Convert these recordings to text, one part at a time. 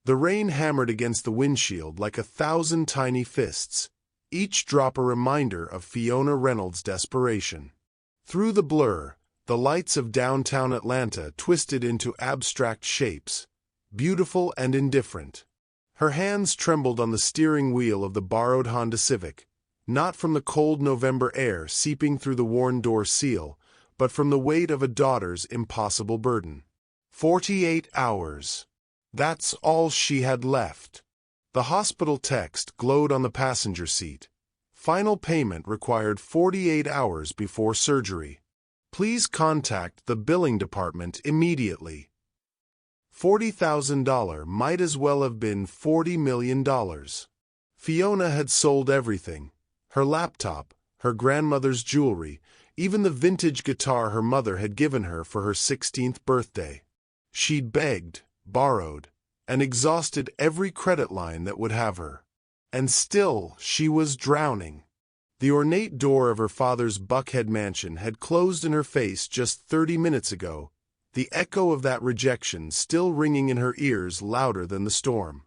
The rain hammered against the windshield like 1,000 tiny fists, each drop a reminder of Fiona Reynolds' desperation. Through the blur, the lights of downtown Atlanta twisted into abstract shapes, beautiful and indifferent. Her hands trembled on the steering wheel of the borrowed Honda Civic, not from the cold November air seeping through the worn door seal, but from the weight of a daughter's impossible burden. 48 hours. That's all she had left. The hospital text glowed on the passenger seat. Final payment required 48 hours before surgery. Please contact the billing department immediately. $40,000 might as well have been $40 million. Fiona had sold everything: her laptop, her grandmother's jewelry, even the vintage guitar her mother had given her for her 16th birthday. She'd begged, borrowed, and exhausted every credit line that would have her. And still she was drowning. The ornate door of her father's Buckhead mansion had closed in her face just 30 minutes ago, the echo of that rejection still ringing in her ears louder than the storm.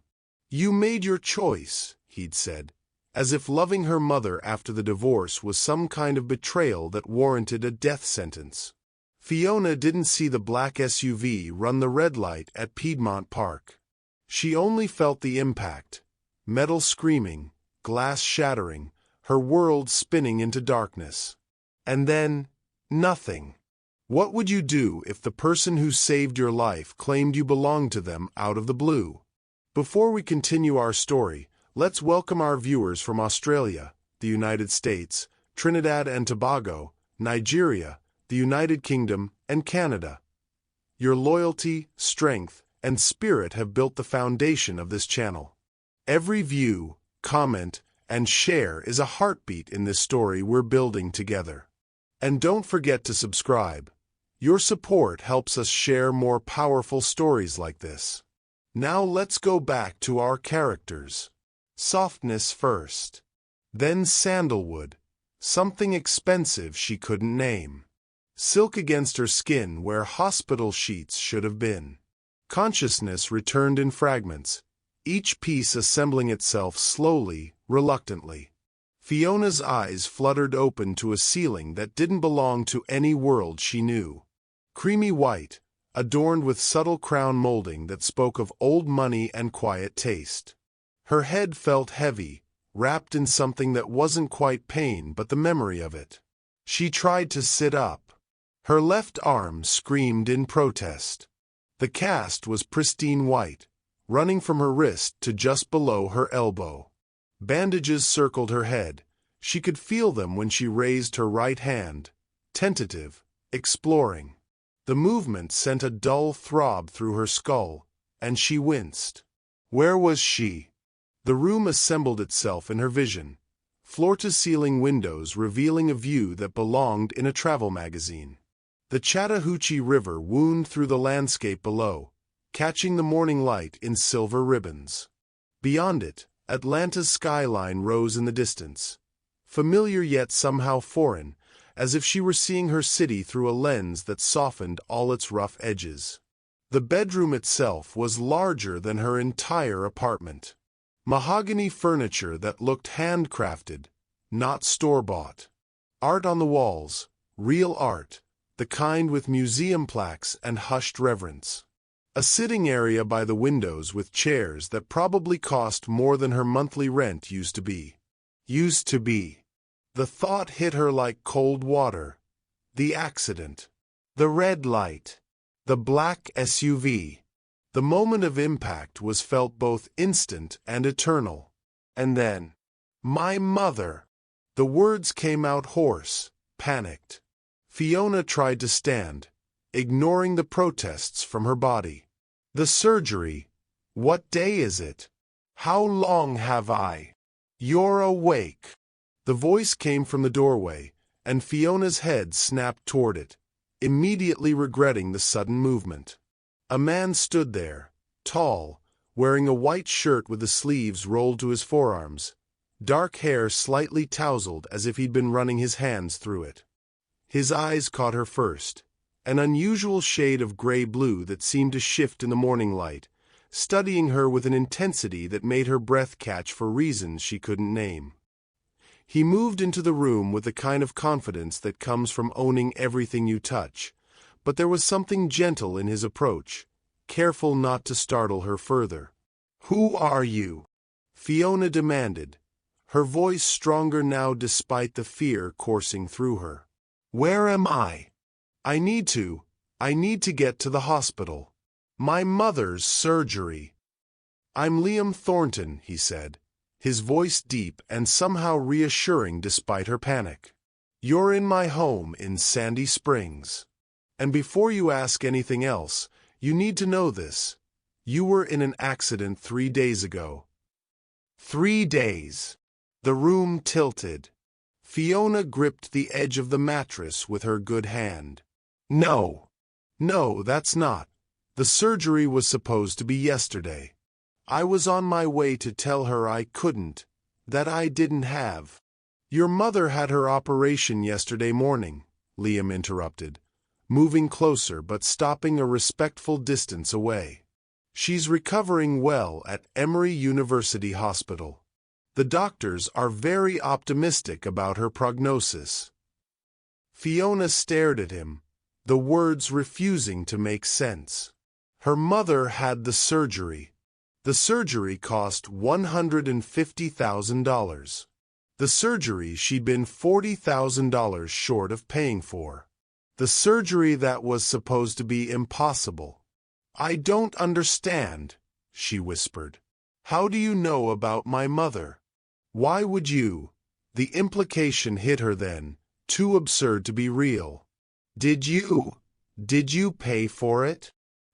"You made your choice," he'd said, as if loving her mother after the divorce was some kind of betrayal that warranted a death sentence. Fiona didn't see the black SUV run the red light at Piedmont Park. She only felt the impact: metal screaming, glass shattering, her world spinning into darkness. And then, nothing. What would you do if the person who saved your life claimed you belonged to them out of the blue? Before we continue our story, let's welcome our viewers from Australia, the United States, Trinidad and Tobago, Nigeria, the United Kingdom, and Canada. Your loyalty, strength, and spirit have built the foundation of this channel. Every view, comment, and share is a heartbeat in this story we're building together. And don't forget to subscribe. Your support helps us share more powerful stories like this. Now let's go back to our characters. Softness first. Then sandalwood, something expensive she couldn't name. Silk against her skin where hospital sheets should have been. Consciousness returned in fragments, each piece assembling itself slowly, reluctantly. Fiona's eyes fluttered open to a ceiling that didn't belong to any world she knew. Creamy white, adorned with subtle crown molding that spoke of old money and quiet taste. Her head felt heavy, wrapped in something that wasn't quite pain but the memory of it. She tried to sit up. Her left arm screamed in protest. The cast was pristine white, running from her wrist to just below her elbow. Bandages circled her head. She could feel them when she raised her right hand, tentative, exploring. The movement sent a dull throb through her skull, and she winced. Where was she? The room assembled itself in her vision, floor-to-ceiling windows revealing a view that belonged in a travel magazine. The Chattahoochee River wound through the landscape below, catching the morning light in silver ribbons. Beyond it, Atlanta's skyline rose in the distance, familiar yet somehow foreign, as if she were seeing her city through a lens that softened all its rough edges. The bedroom itself was larger than her entire apartment. Mahogany furniture that looked handcrafted, not store-bought. Art on the walls, real art, the kind with museum plaques and hushed reverence. A sitting area by the windows with chairs that probably cost more than her monthly rent used to be. Used to be. The thought hit her like cold water. The accident. The red light. The black SUV. The moment of impact was felt both instant and eternal. And then, "My mother!" The words came out hoarse, panicked. Fiona tried to stand, ignoring the protests from her body. "The surgery. What day is it? How long have I?" "You're awake." The voice came from the doorway, and Fiona's head snapped toward it, immediately regretting the sudden movement. A man stood there, tall, wearing a white shirt with the sleeves rolled to his forearms, dark hair slightly tousled as if he'd been running his hands through it. His eyes caught her first, an unusual shade of gray-blue that seemed to shift in the morning light, studying her with an intensity that made her breath catch for reasons she couldn't name. He moved into the room with the kind of confidence that comes from owning everything you touch, but there was something gentle in his approach, careful not to startle her further. "Who are you?" Fiona demanded, her voice stronger now despite the fear coursing through her. "Where am I? I need to get to the hospital. My mother's surgery." "I'm Liam Thornton," he said, his voice deep and somehow reassuring despite her panic. "You're in my home in Sandy Springs. And before you ask anything else, you need to know this. You were in an accident 3 days ago." 3 days. The room tilted. Fiona gripped the edge of the mattress with her good hand. No, that's not. The surgery was supposed to be yesterday. I was on my way to tell her I couldn't, that I didn't have. Your mother had her operation yesterday morning, Liam interrupted, moving closer but stopping a respectful distance away. She's recovering well at Emory University Hospital. The doctors are very optimistic about her prognosis. Fiona stared at him, the words refusing to make sense. Her mother had the surgery. The surgery cost $150,000. The surgery she'd been $40,000 short of paying for. The surgery that was supposed to be impossible. "I don't understand," she whispered. "How do you know about my mother? Why would you?" The implication hit her then, too absurd to be real. Did you pay for it?"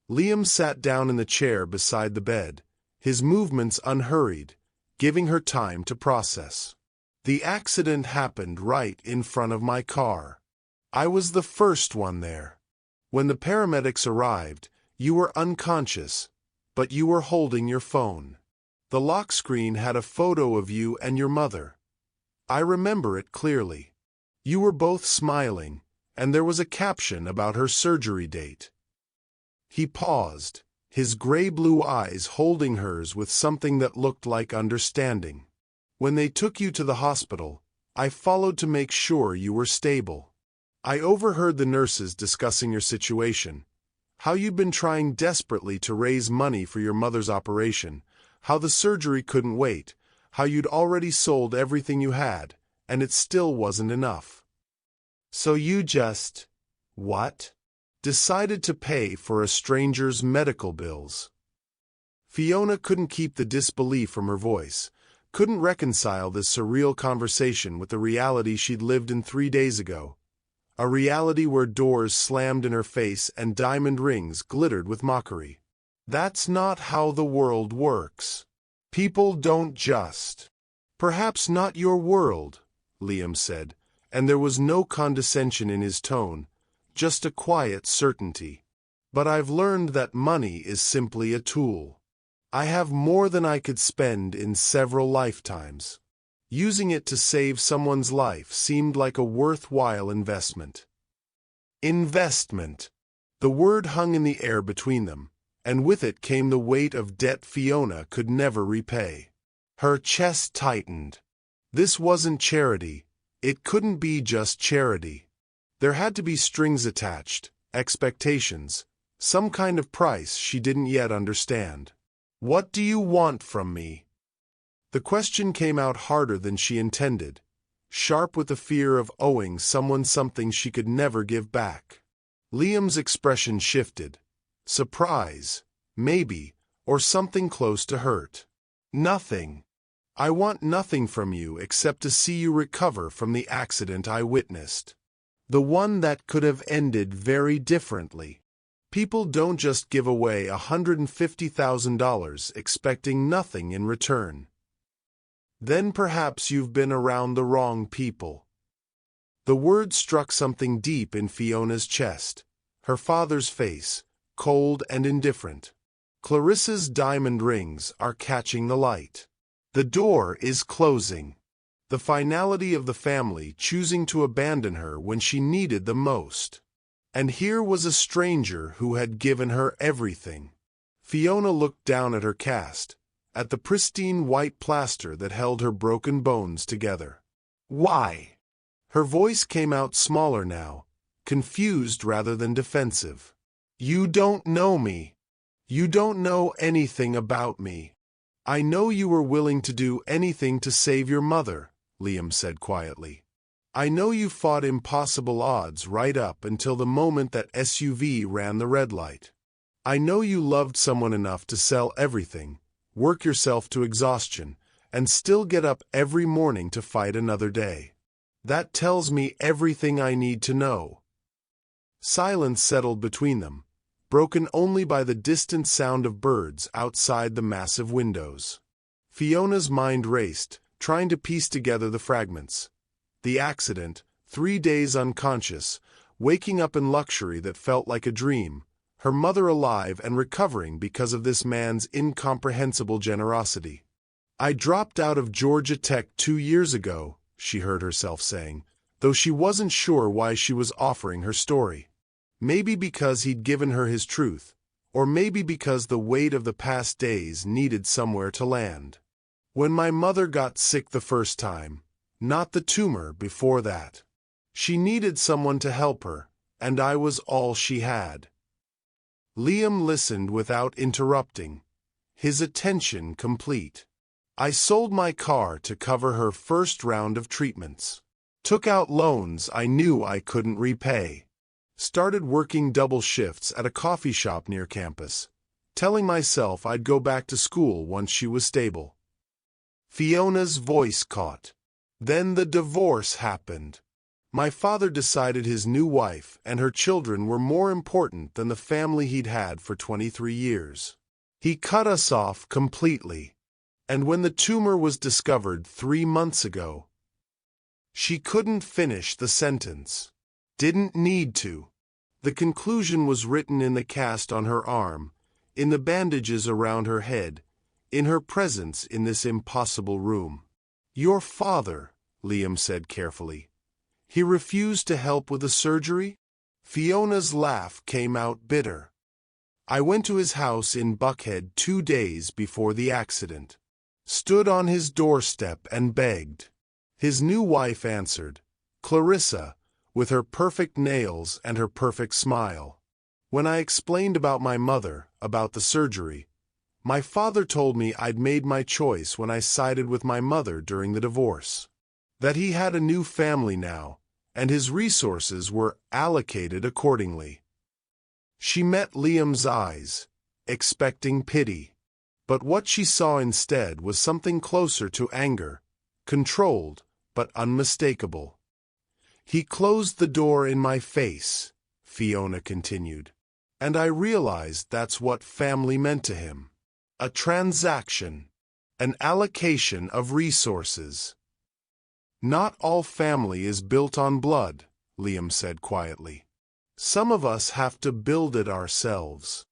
Liam sat down in the chair beside the bed, his movements unhurried, giving her time to process. "The accident happened right in front of my car. I was the first one there. When the paramedics arrived, you were unconscious, but you were holding your phone. The lock screen had a photo of you and your mother. I remember it clearly. You were both smiling, and there was a caption about her surgery date." He paused, his gray-blue eyes holding hers with something that looked like understanding. "When they took you to the hospital, I followed to make sure you were stable. I overheard the nurses discussing your situation, how you'd been trying desperately to raise money for your mother's operation, how the surgery couldn't wait, how you'd already sold everything you had, and it still wasn't enough. So you just, what? Decided to pay for a stranger's medical bills." Fiona couldn't keep the disbelief from her voice, couldn't reconcile this surreal conversation with the reality she'd lived in 3 days ago. A reality where doors slammed in her face and diamond rings glittered with mockery. That's not how the world works. People don't just. "Perhaps not your world," Liam said, and there was no condescension in his tone, just a quiet certainty. "But I've learned that money is simply a tool. I have more than I could spend in several lifetimes. Using it to save someone's life seemed like a worthwhile investment." Investment. The word hung in the air between them, and with it came the weight of debt Fiona could never repay. Her chest tightened. This wasn't charity. It couldn't be just charity. There had to be strings attached, expectations, some kind of price she didn't yet understand. "What do you want from me?" The question came out harder than she intended, sharp with the fear of owing someone something she could never give back. Liam's expression shifted. Surprise, maybe, or something close to hurt. "Nothing. I want nothing from you except to see you recover from the accident I witnessed. The one that could have ended very differently. People don't just give away $150,000 expecting nothing in return." "Then perhaps you've been around the wrong people." The word struck something deep in Fiona's chest, her father's face, cold and indifferent. Clarissa's diamond rings are catching the light. The door is closing. The finality of the family choosing to abandon her when she needed them most. And here was a stranger who had given her everything. Fiona looked down at her cast, at the pristine white plaster that held her broken bones together. Why? Her voice came out smaller now, confused rather than defensive. You don't know me. You don't know anything about me. I know you were willing to do anything to save your mother, Liam said quietly. I know you fought impossible odds right up until the moment that SUV ran the red light. I know you loved someone enough to sell everything, work yourself to exhaustion, and still get up every morning to fight another day. That tells me everything I need to know. Silence settled between them, broken only by the distant sound of birds outside the massive windows. Fiona's mind raced, trying to piece together the fragments. The accident, 3 days unconscious, waking up in luxury that felt like a dream, her mother alive and recovering because of this man's incomprehensible generosity. I dropped out of Georgia Tech 2 years ago, she heard herself saying, though she wasn't sure why she was offering her story. Maybe because he'd given her his truth, or maybe because the weight of the past days needed somewhere to land. When my mother got sick the first time, not the tumor before that. She needed someone to help her, and I was all she had. Liam listened without interrupting, his attention complete. I sold my car to cover her first round of treatments. Took out loans I knew I couldn't repay. Started working double shifts at a coffee shop near campus, telling myself I'd go back to school once she was stable. Fiona's voice caught. Then the divorce happened. My father decided his new wife and her children were more important than the family he'd had for 23 years. He cut us off completely. And when the tumor was discovered 3 months ago, she couldn't finish the sentence. Didn't need to. The conclusion was written in the cast on her arm, in the bandages around her head, in her presence in this impossible room. Your father, Liam said carefully. He refused to help with the surgery? Fiona's laugh came out bitter. I went to his house in Buckhead 2 days before the accident. Stood on his doorstep and begged. His new wife answered, Clarissa, with her perfect nails and her perfect smile. When I explained about my mother, about the surgery, my father told me I'd made my choice when I sided with my mother during the divorce. That he had a new family now, and his resources were allocated accordingly. She met Liam's eyes, expecting pity. But what she saw instead was something closer to anger, controlled but unmistakable. He closed the door in my face, Fiona continued, and I realized that's what family meant to him. A transaction, an allocation of resources. Not all family is built on blood, Liam said quietly. Some of us have to build it ourselves.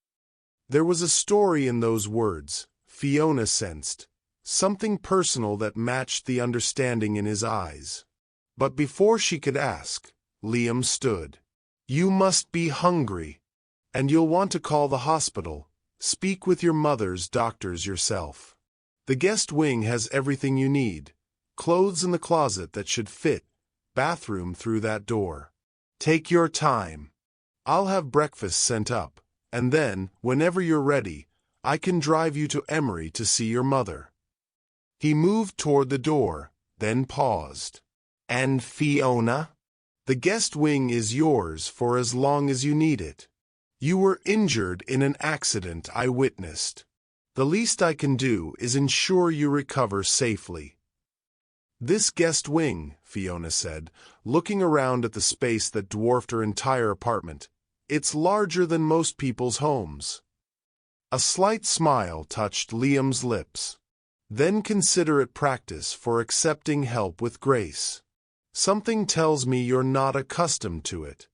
There was a story in those words, Fiona sensed, something personal that matched the understanding in his eyes. But before she could ask, Liam stood. You must be hungry, and you'll want to call the hospital. Speak with your mother's doctors yourself. The guest wing has everything you need. Clothes in the closet that should fit, bathroom through that door. Take your time. I'll have breakfast sent up, and then, whenever you're ready, I can drive you to Emory to see your mother. He moved toward the door, then paused. And Fiona? The guest wing is yours for as long as you need it. You were injured in an accident I witnessed. The least I can do is ensure you recover safely. This guest wing, Fiona said, looking around at the space that dwarfed her entire apartment. It's larger than most people's homes. A slight smile touched Liam's lips. Then considerate practice for accepting help with grace. Something tells me you're not accustomed to it.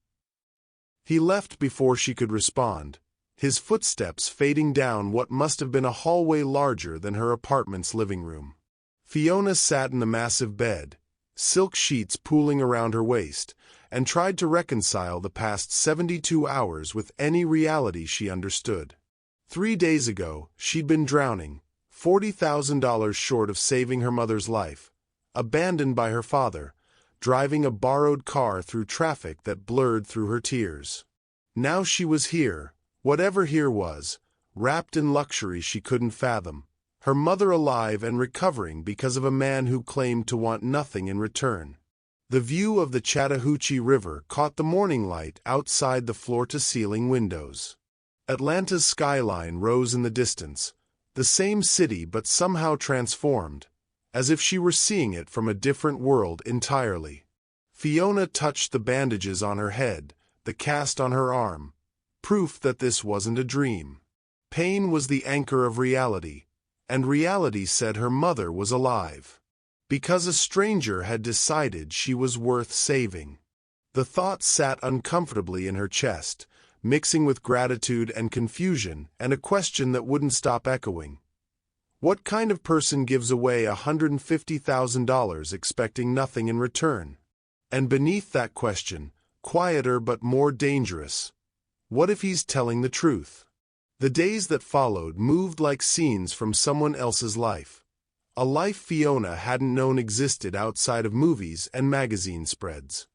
He left before she could respond, his footsteps fading down what must have been a hallway larger than her apartment's living room. Fiona sat in the massive bed, silk sheets pooling around her waist, and tried to reconcile the past 72 hours with any reality she understood. 3 days ago, she'd been drowning, $40,000 short of saving her mother's life, abandoned by her father, driving a borrowed car through traffic that blurred through her tears. Now she was here, whatever here was, wrapped in luxury she couldn't fathom, her mother alive and recovering because of a man who claimed to want nothing in return. The view of the Chattahoochee River caught the morning light outside the floor-to-ceiling windows. Atlanta's skyline rose in the distance, the same city but somehow transformed, as if she were seeing it from a different world entirely. Fiona touched the bandages on her head, the cast on her arm, proof that this wasn't a dream. Pain was the anchor of reality, and reality said her mother was alive. Because a stranger had decided she was worth saving. The thought sat uncomfortably in her chest, mixing with gratitude and confusion, and a question that wouldn't stop echoing. What kind of person gives away $150,000 expecting nothing in return? And beneath that question, quieter but more dangerous, what if he's telling the truth? The days that followed moved like scenes from someone else's life. A life Fiona hadn't known existed outside of movies and magazine spreads.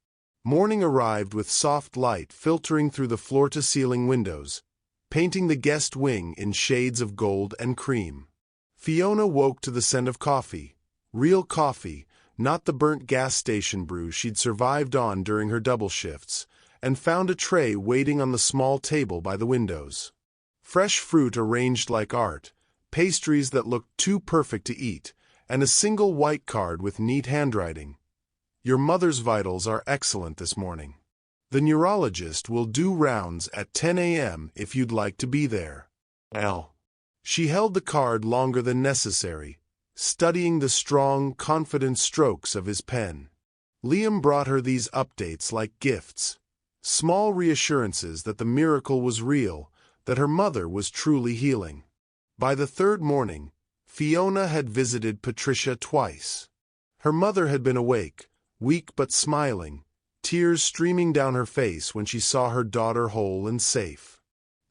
Morning arrived with soft light filtering through the floor-to-ceiling windows, painting the guest wing in shades of gold and cream. Fiona woke to the scent of coffee, real coffee, not the burnt gas station brew she'd survived on during her double shifts, and found a tray waiting on the small table by the windows. Fresh fruit arranged like art, pastries that looked too perfect to eat, and a single white card with neat handwriting. Your mother's vitals are excellent this morning. The neurologist will do rounds at 10 a.m. if you'd like to be there. L. She held the card longer than necessary, studying the strong, confident strokes of his pen. Liam brought her these updates like gifts, small reassurances that the miracle was real, that her mother was truly healing. By the third morning, Fiona had visited Patricia twice. Her mother had been awake, weak but smiling, tears streaming down her face when she saw her daughter whole and safe.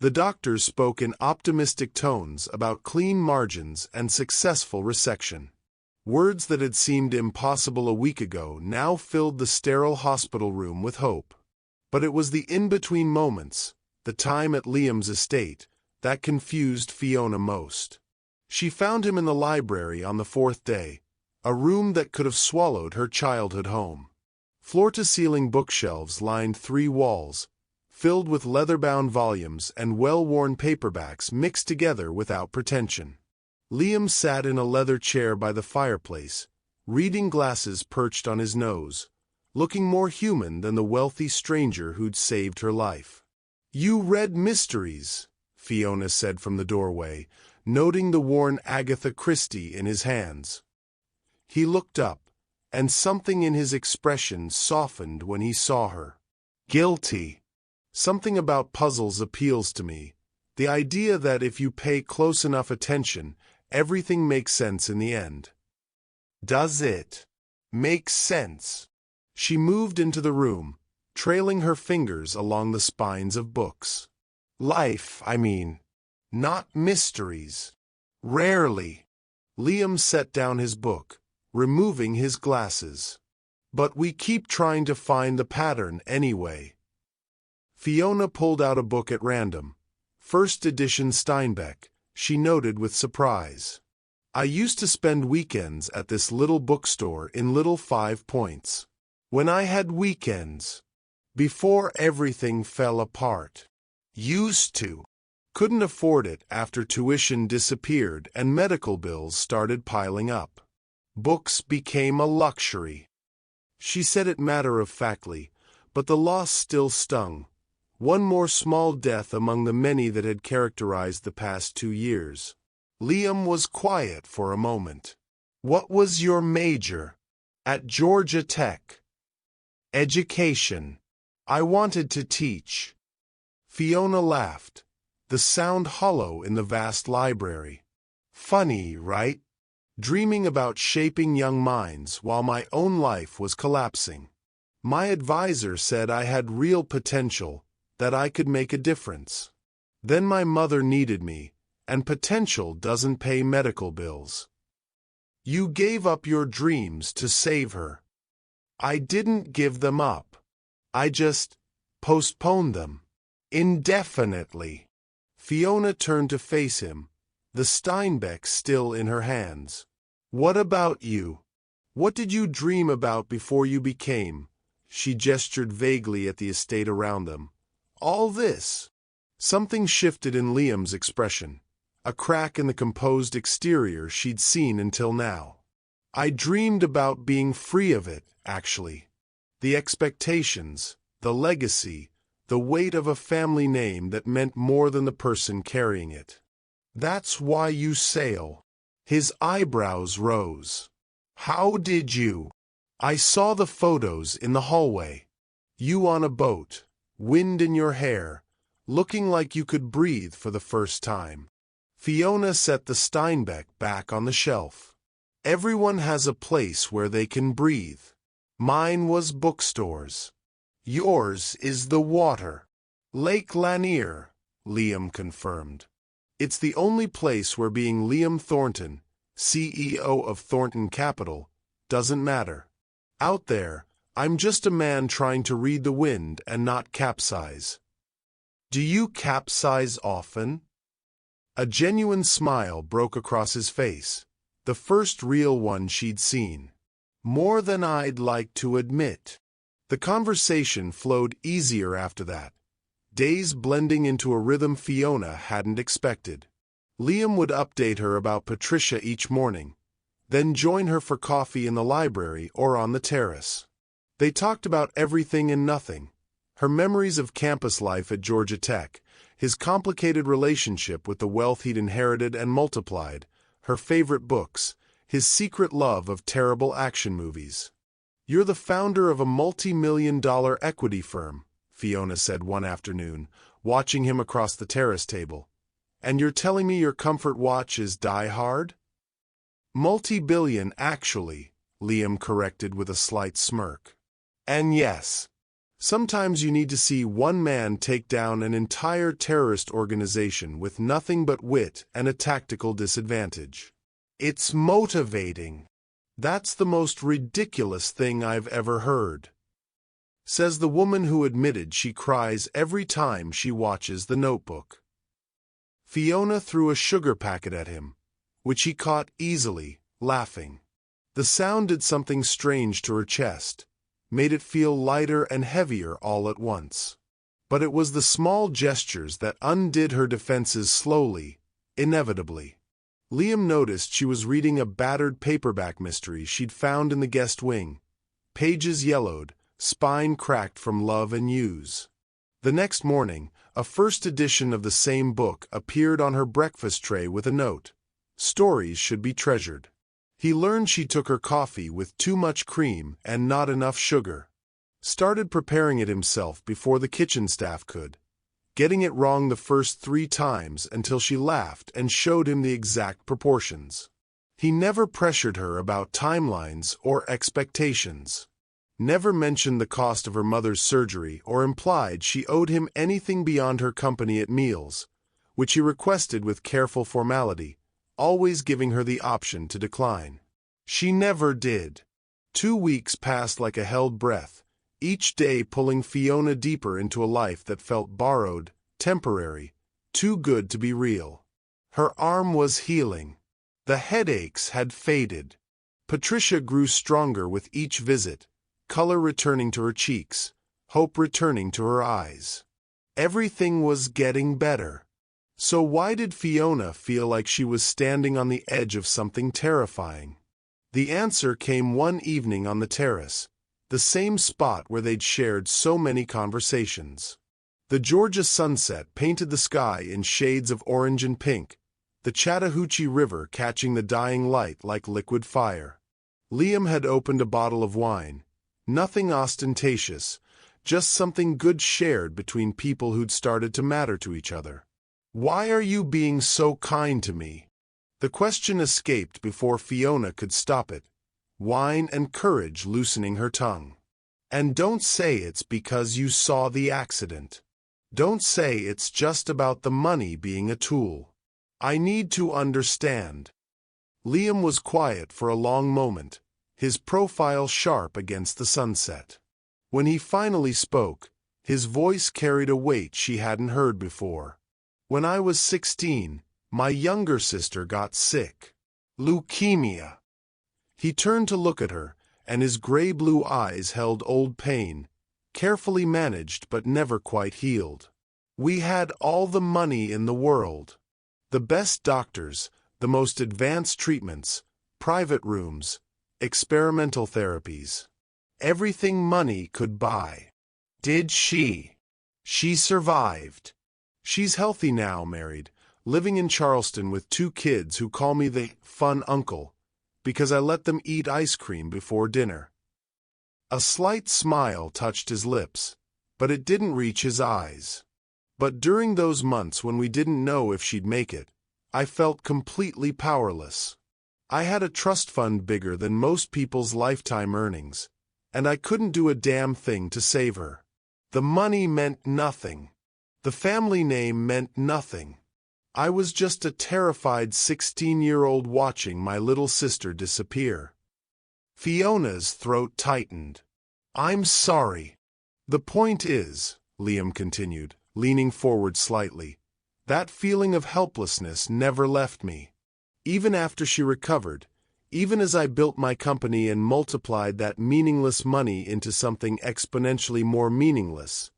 The doctors spoke in optimistic tones about clean margins and successful resection. Words that had seemed impossible a week ago now filled the sterile hospital room with hope. But it was the in-between moments, the time at Liam's estate, that confused Fiona most. She found him in the library on the fourth day, a room that could have swallowed her childhood home. Floor-to-ceiling bookshelves lined 3 walls, filled with leather-bound volumes and well-worn paperbacks mixed together without pretension. Liam sat in a leather chair by the fireplace, reading glasses perched on his nose, looking more human than the wealthy stranger who'd saved her life. "You read mysteries," Fiona said from the doorway, noting the worn Agatha Christie in his hands. He looked up, and something in his expression softened when he saw her. "Guilty. Something about puzzles appeals to me. The idea that if you pay close enough attention, everything makes sense in the end." "Does it make sense?" She moved into the room, trailing her fingers along the spines of books. "Life, I mean. Not mysteries." "Rarely." Liam set down his book, removing his glasses. "But we keep trying to find the pattern anyway." Fiona pulled out a book at random. First edition Steinbeck, she noted with surprise. "I used to spend weekends at this little bookstore in Little 5 Points. When I had weekends. Before everything fell apart. Used to. Couldn't afford it after tuition disappeared and medical bills started piling up. Books became a luxury." She said it matter-of-factly, but the loss still stung. One more small death among the many that had characterized the past 2 years. Liam was quiet for a moment. "What was your major?" "At Georgia Tech." "Education." "I wanted to teach." Fiona laughed, the sound hollow in the vast library. "Funny, right? Dreaming about shaping young minds while my own life was collapsing. My advisor said I had real potential, that I could make a difference. Then my mother needed me, and potential doesn't pay medical bills. You gave up your dreams to save her. I didn't give them up. I just postponed them. Indefinitely. Fiona turned to face him, the Steinbeck still in her hands. What about you? What did you dream about before you became? She gestured vaguely at the estate around them. All this. Something shifted in Liam's expression, a crack in the composed exterior she'd seen until now. I dreamed about being free of it, actually. The expectations, the legacy, the weight of a family name that meant more than the person carrying it. That's why you sail. His eyebrows rose. How did you? I saw the photos in the hallway. You on a boat, wind in your hair, looking like you could breathe for the first time. Fiona set the Steinbeck back on the shelf. Everyone has a place where they can breathe. Mine was bookstores. Yours is the water. Lake Lanier, Liam confirmed. It's the only place where being Liam Thornton, CEO of Thornton Capital, doesn't matter. Out there, I'm just a man trying to read the wind and not capsize. Do you capsize often? A genuine smile broke across his face, the first real one she'd seen. More than I'd like to admit. The conversation flowed easier after that, days blending into a rhythm Fiona hadn't expected. Liam would update her about Patricia each morning, then join her for coffee in the library or on the terrace. They talked about everything and nothing, her memories of campus life at Georgia Tech, his complicated relationship with the wealth he'd inherited and multiplied, her favorite books, his secret love of terrible action movies. You're the founder of a multi-million-dollar equity firm, Fiona said one afternoon, watching him across the terrace table. And you're telling me your comfort watch is Die Hard? Multi-billion, actually, Liam corrected with a slight smirk. And yes, sometimes you need to see one man take down an entire terrorist organization with nothing but wit and a tactical disadvantage. It's motivating. That's the most ridiculous thing I've ever heard. Says the woman who admitted she cries every time she watches The Notebook. Fiona threw a sugar packet at him, which he caught easily, laughing. The sound did something strange to her chest, made it feel lighter and heavier all at once. But it was the small gestures that undid her defenses slowly, inevitably. Liam noticed she was reading a battered paperback mystery she'd found in the guest wing, pages yellowed, spine cracked from love and use. The next morning, a first edition of the same book appeared on her breakfast tray with a note. Stories should be treasured. He learned she took her coffee with too much cream and not enough sugar. Started preparing it himself before the kitchen staff could, getting it wrong the first 3 times until she laughed and showed him the exact proportions. He never pressured her about timelines or expectations. Never mentioned the cost of her mother's surgery or implied she owed him anything beyond her company at meals, which he requested with careful formality, always giving her the option to decline. She never did. 2 weeks passed like a held breath, each day pulling Fiona deeper into a life that felt borrowed, temporary, too good to be real. Her arm was healing. The headaches had faded. Patricia grew stronger with each visit, color returning to her cheeks, hope returning to her eyes. Everything was getting better. So why did Fiona feel like she was standing on the edge of something terrifying? The answer came one evening on the terrace, the same spot where they'd shared so many conversations. The Georgia sunset painted the sky in shades of orange and pink, the Chattahoochee River catching the dying light like liquid fire. Liam had opened a bottle of wine. Nothing ostentatious, just something good shared between people who'd started to matter to each other. Why are you being so kind to me? The question escaped before Fiona could stop it, wine and courage loosening her tongue. And don't say it's because you saw the accident. Don't say it's just about the money being a tool. I need to understand. Liam was quiet for a long moment, his profile sharp against the sunset. When he finally spoke, his voice carried a weight she hadn't heard before. When I was 16, my younger sister got sick. Leukemia. He turned to look at her, and his gray-blue eyes held old pain, carefully managed but never quite healed. We had all the money in the world. The best doctors, the most advanced treatments, private rooms, experimental therapies. Everything money could buy. Did she? She survived. She's healthy now, married, living in Charleston with 2 kids who call me the fun uncle, because I let them eat ice cream before dinner. A slight smile touched his lips, but it didn't reach his eyes. But during those months when we didn't know if she'd make it, I felt completely powerless. I had a trust fund bigger than most people's lifetime earnings, and I couldn't do a damn thing to save her. The money meant nothing. The family name meant nothing. I was just a terrified 16-year-old watching my little sister disappear. Fiona's throat tightened. I'm sorry. The point is, Liam continued, leaning forward slightly, that feeling of helplessness never left me. Even after she recovered, even as I built my company and multiplied that meaningless money into something exponentially more meaningless,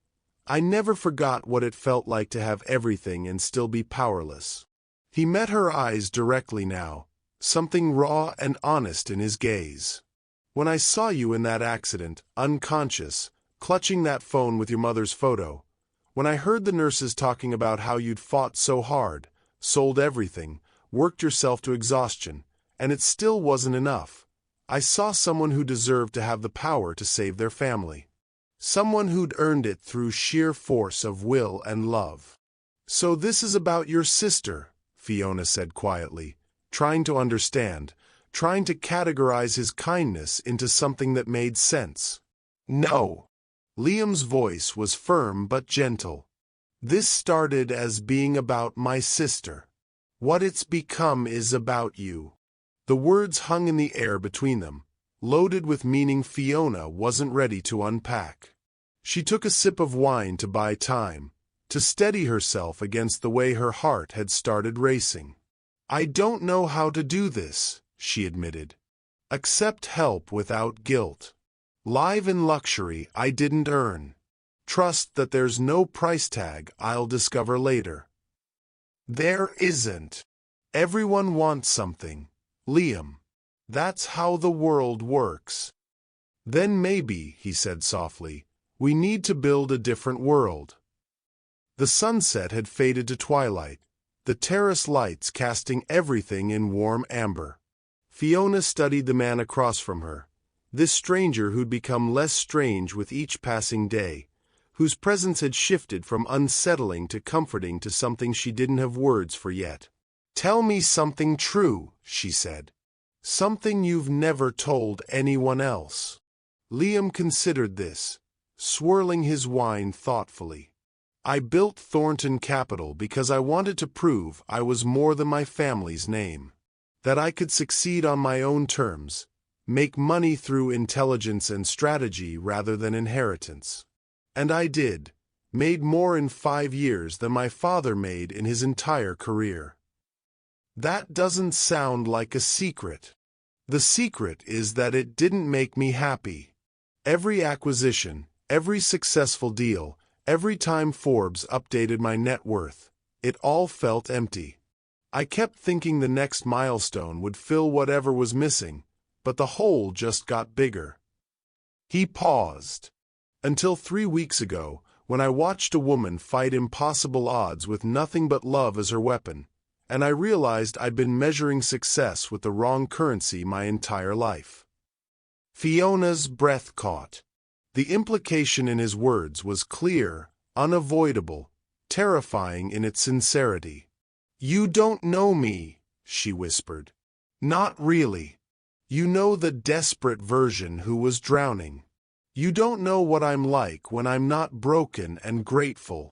I never forgot what it felt like to have everything and still be powerless. He met her eyes directly now, something raw and honest in his gaze. When I saw you in that accident, unconscious, clutching that phone with your mother's photo, when I heard the nurses talking about how you'd fought so hard, sold everything, worked yourself to exhaustion, and it still wasn't enough, I saw someone who deserved to have the power to save their family. Someone who'd earned it through sheer force of will and love. So this is about your sister, Fiona said quietly, trying to understand, trying to categorize his kindness into something that made sense. No. Liam's voice was firm but gentle. This started as being about my sister. What it's become is about you. The words hung in the air between them, loaded with meaning Fiona wasn't ready to unpack. She took a sip of wine to buy time, to steady herself against the way her heart had started racing. I don't know how to do this, she admitted. Accept help without guilt. Live in luxury I didn't earn. Trust that there's no price tag I'll discover later. There isn't. Everyone wants something, Liam. That's how the world works. Then maybe, he said softly, we need to build a different world. The sunset had faded to twilight, the terrace lights casting everything in warm amber. Fiona studied the man across from her, this stranger who'd become less strange with each passing day, whose presence had shifted from unsettling to comforting to something she didn't have words for yet. Tell me something true, she said. Something you've never told anyone else. Liam considered this, swirling his wine thoughtfully. I built Thornton Capital because I wanted to prove I was more than my family's name. That I could succeed on my own terms, make money through intelligence and strategy rather than inheritance. And I did, made more in 5 years than my father made in his entire career. That doesn't sound like a secret. The secret is that it didn't make me happy. Every acquisition, every successful deal, every time Forbes updated my net worth, it all felt empty. I kept thinking the next milestone would fill whatever was missing, but the hole just got bigger. He paused. Until 3 weeks ago, when I watched a woman fight impossible odds with nothing but love as her weapon, and I realized I'd been measuring success with the wrong currency my entire life. Fiona's breath caught. The implication in his words was clear, unavoidable, terrifying in its sincerity. You don't know me, she whispered. Not really. You know the desperate version who was drowning. You don't know what I'm like when I'm not broken and grateful.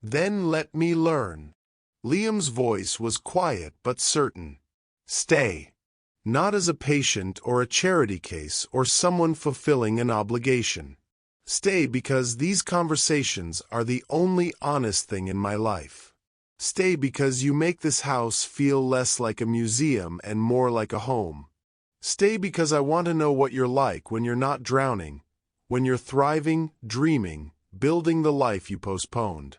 Then let me learn. Liam's voice was quiet but certain. Stay. Not as a patient or a charity case or someone fulfilling an obligation. Stay because these conversations are the only honest thing in my life. Stay because you make this house feel less like a museum and more like a home. Stay because I want to know what you're like when you're not drowning, when you're thriving, dreaming, building the life you postponed.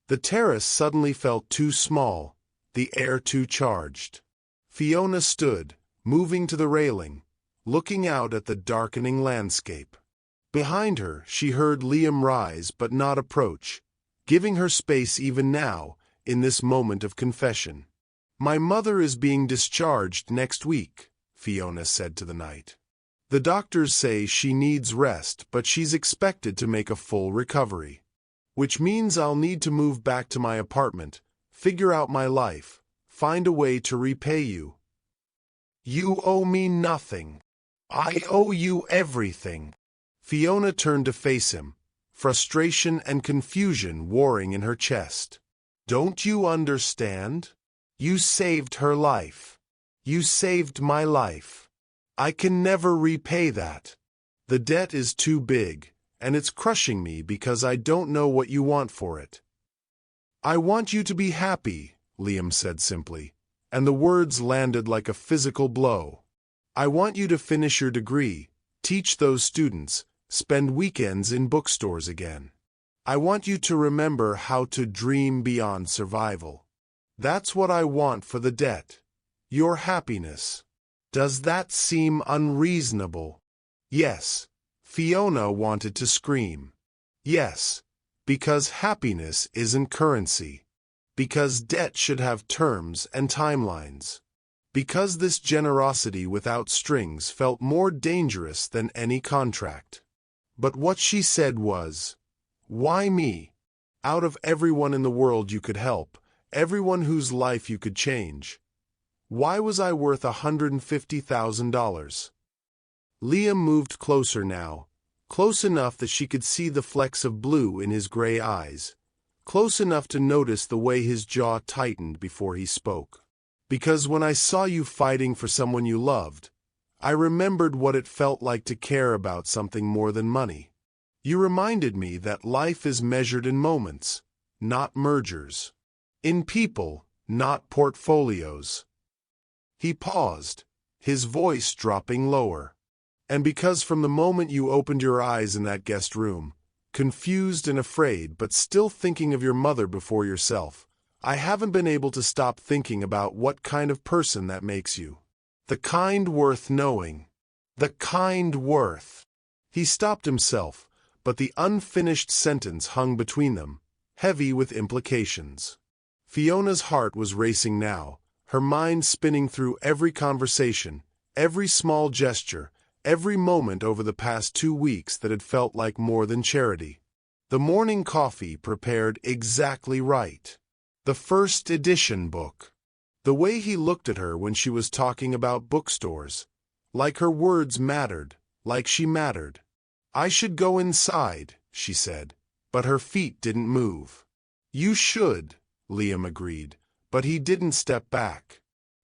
The terrace suddenly felt too small, the air too charged. Fiona stood, moving to the railing, looking out at the darkening landscape. Behind her, she heard Liam rise but not approach, giving her space even now, in this moment of confession. My mother is being discharged next week, Fiona said to the night. The doctors say she needs rest, but she's expected to make a full recovery. Which means I'll need to move back to my apartment, figure out my life, find a way to repay you. You owe me nothing. I owe you everything. Fiona turned to face him, frustration and confusion warring in her chest. Don't you understand? You saved her life. You saved my life. I can never repay that. The debt is too big, and it's crushing me because I don't know what you want for it. I want you to be happy, Liam said simply, and the words landed like a physical blow. I want you to finish your degree, teach those students, spend weekends in bookstores again. I want you to remember how to dream beyond survival. That's what I want for the debt. Your happiness. Does that seem unreasonable? Yes. Fiona wanted to scream. Yes, because happiness isn't currency. Because debt should have terms and timelines. Because this generosity without strings felt more dangerous than any contract. But what she said was, why me? Out of everyone in the world you could help, everyone whose life you could change, why was I worth $150,000? Liam moved closer now, close enough that she could see the flecks of blue in his gray eyes, close enough to notice the way his jaw tightened before he spoke. Because when I saw you fighting for someone you loved, I remembered what it felt like to care about something more than money. You reminded me that life is measured in moments, not mergers. In people, not portfolios. He paused, his voice dropping lower. And because from the moment you opened your eyes in that guest room, confused and afraid but still thinking of your mother before yourself, I haven't been able to stop thinking about what kind of person that makes you. The kind worth knowing. The kind worth. He stopped himself, but the unfinished sentence hung between them, heavy with implications. Fiona's heart was racing now, her mind spinning through every conversation, every small gesture, every moment over the past 2 weeks that had felt like more than charity. The morning coffee prepared exactly right. The first edition book. The way he looked at her when she was talking about bookstores. Like her words mattered, like she mattered. I should go inside, she said, but her feet didn't move. You should, Liam agreed, but he didn't step back.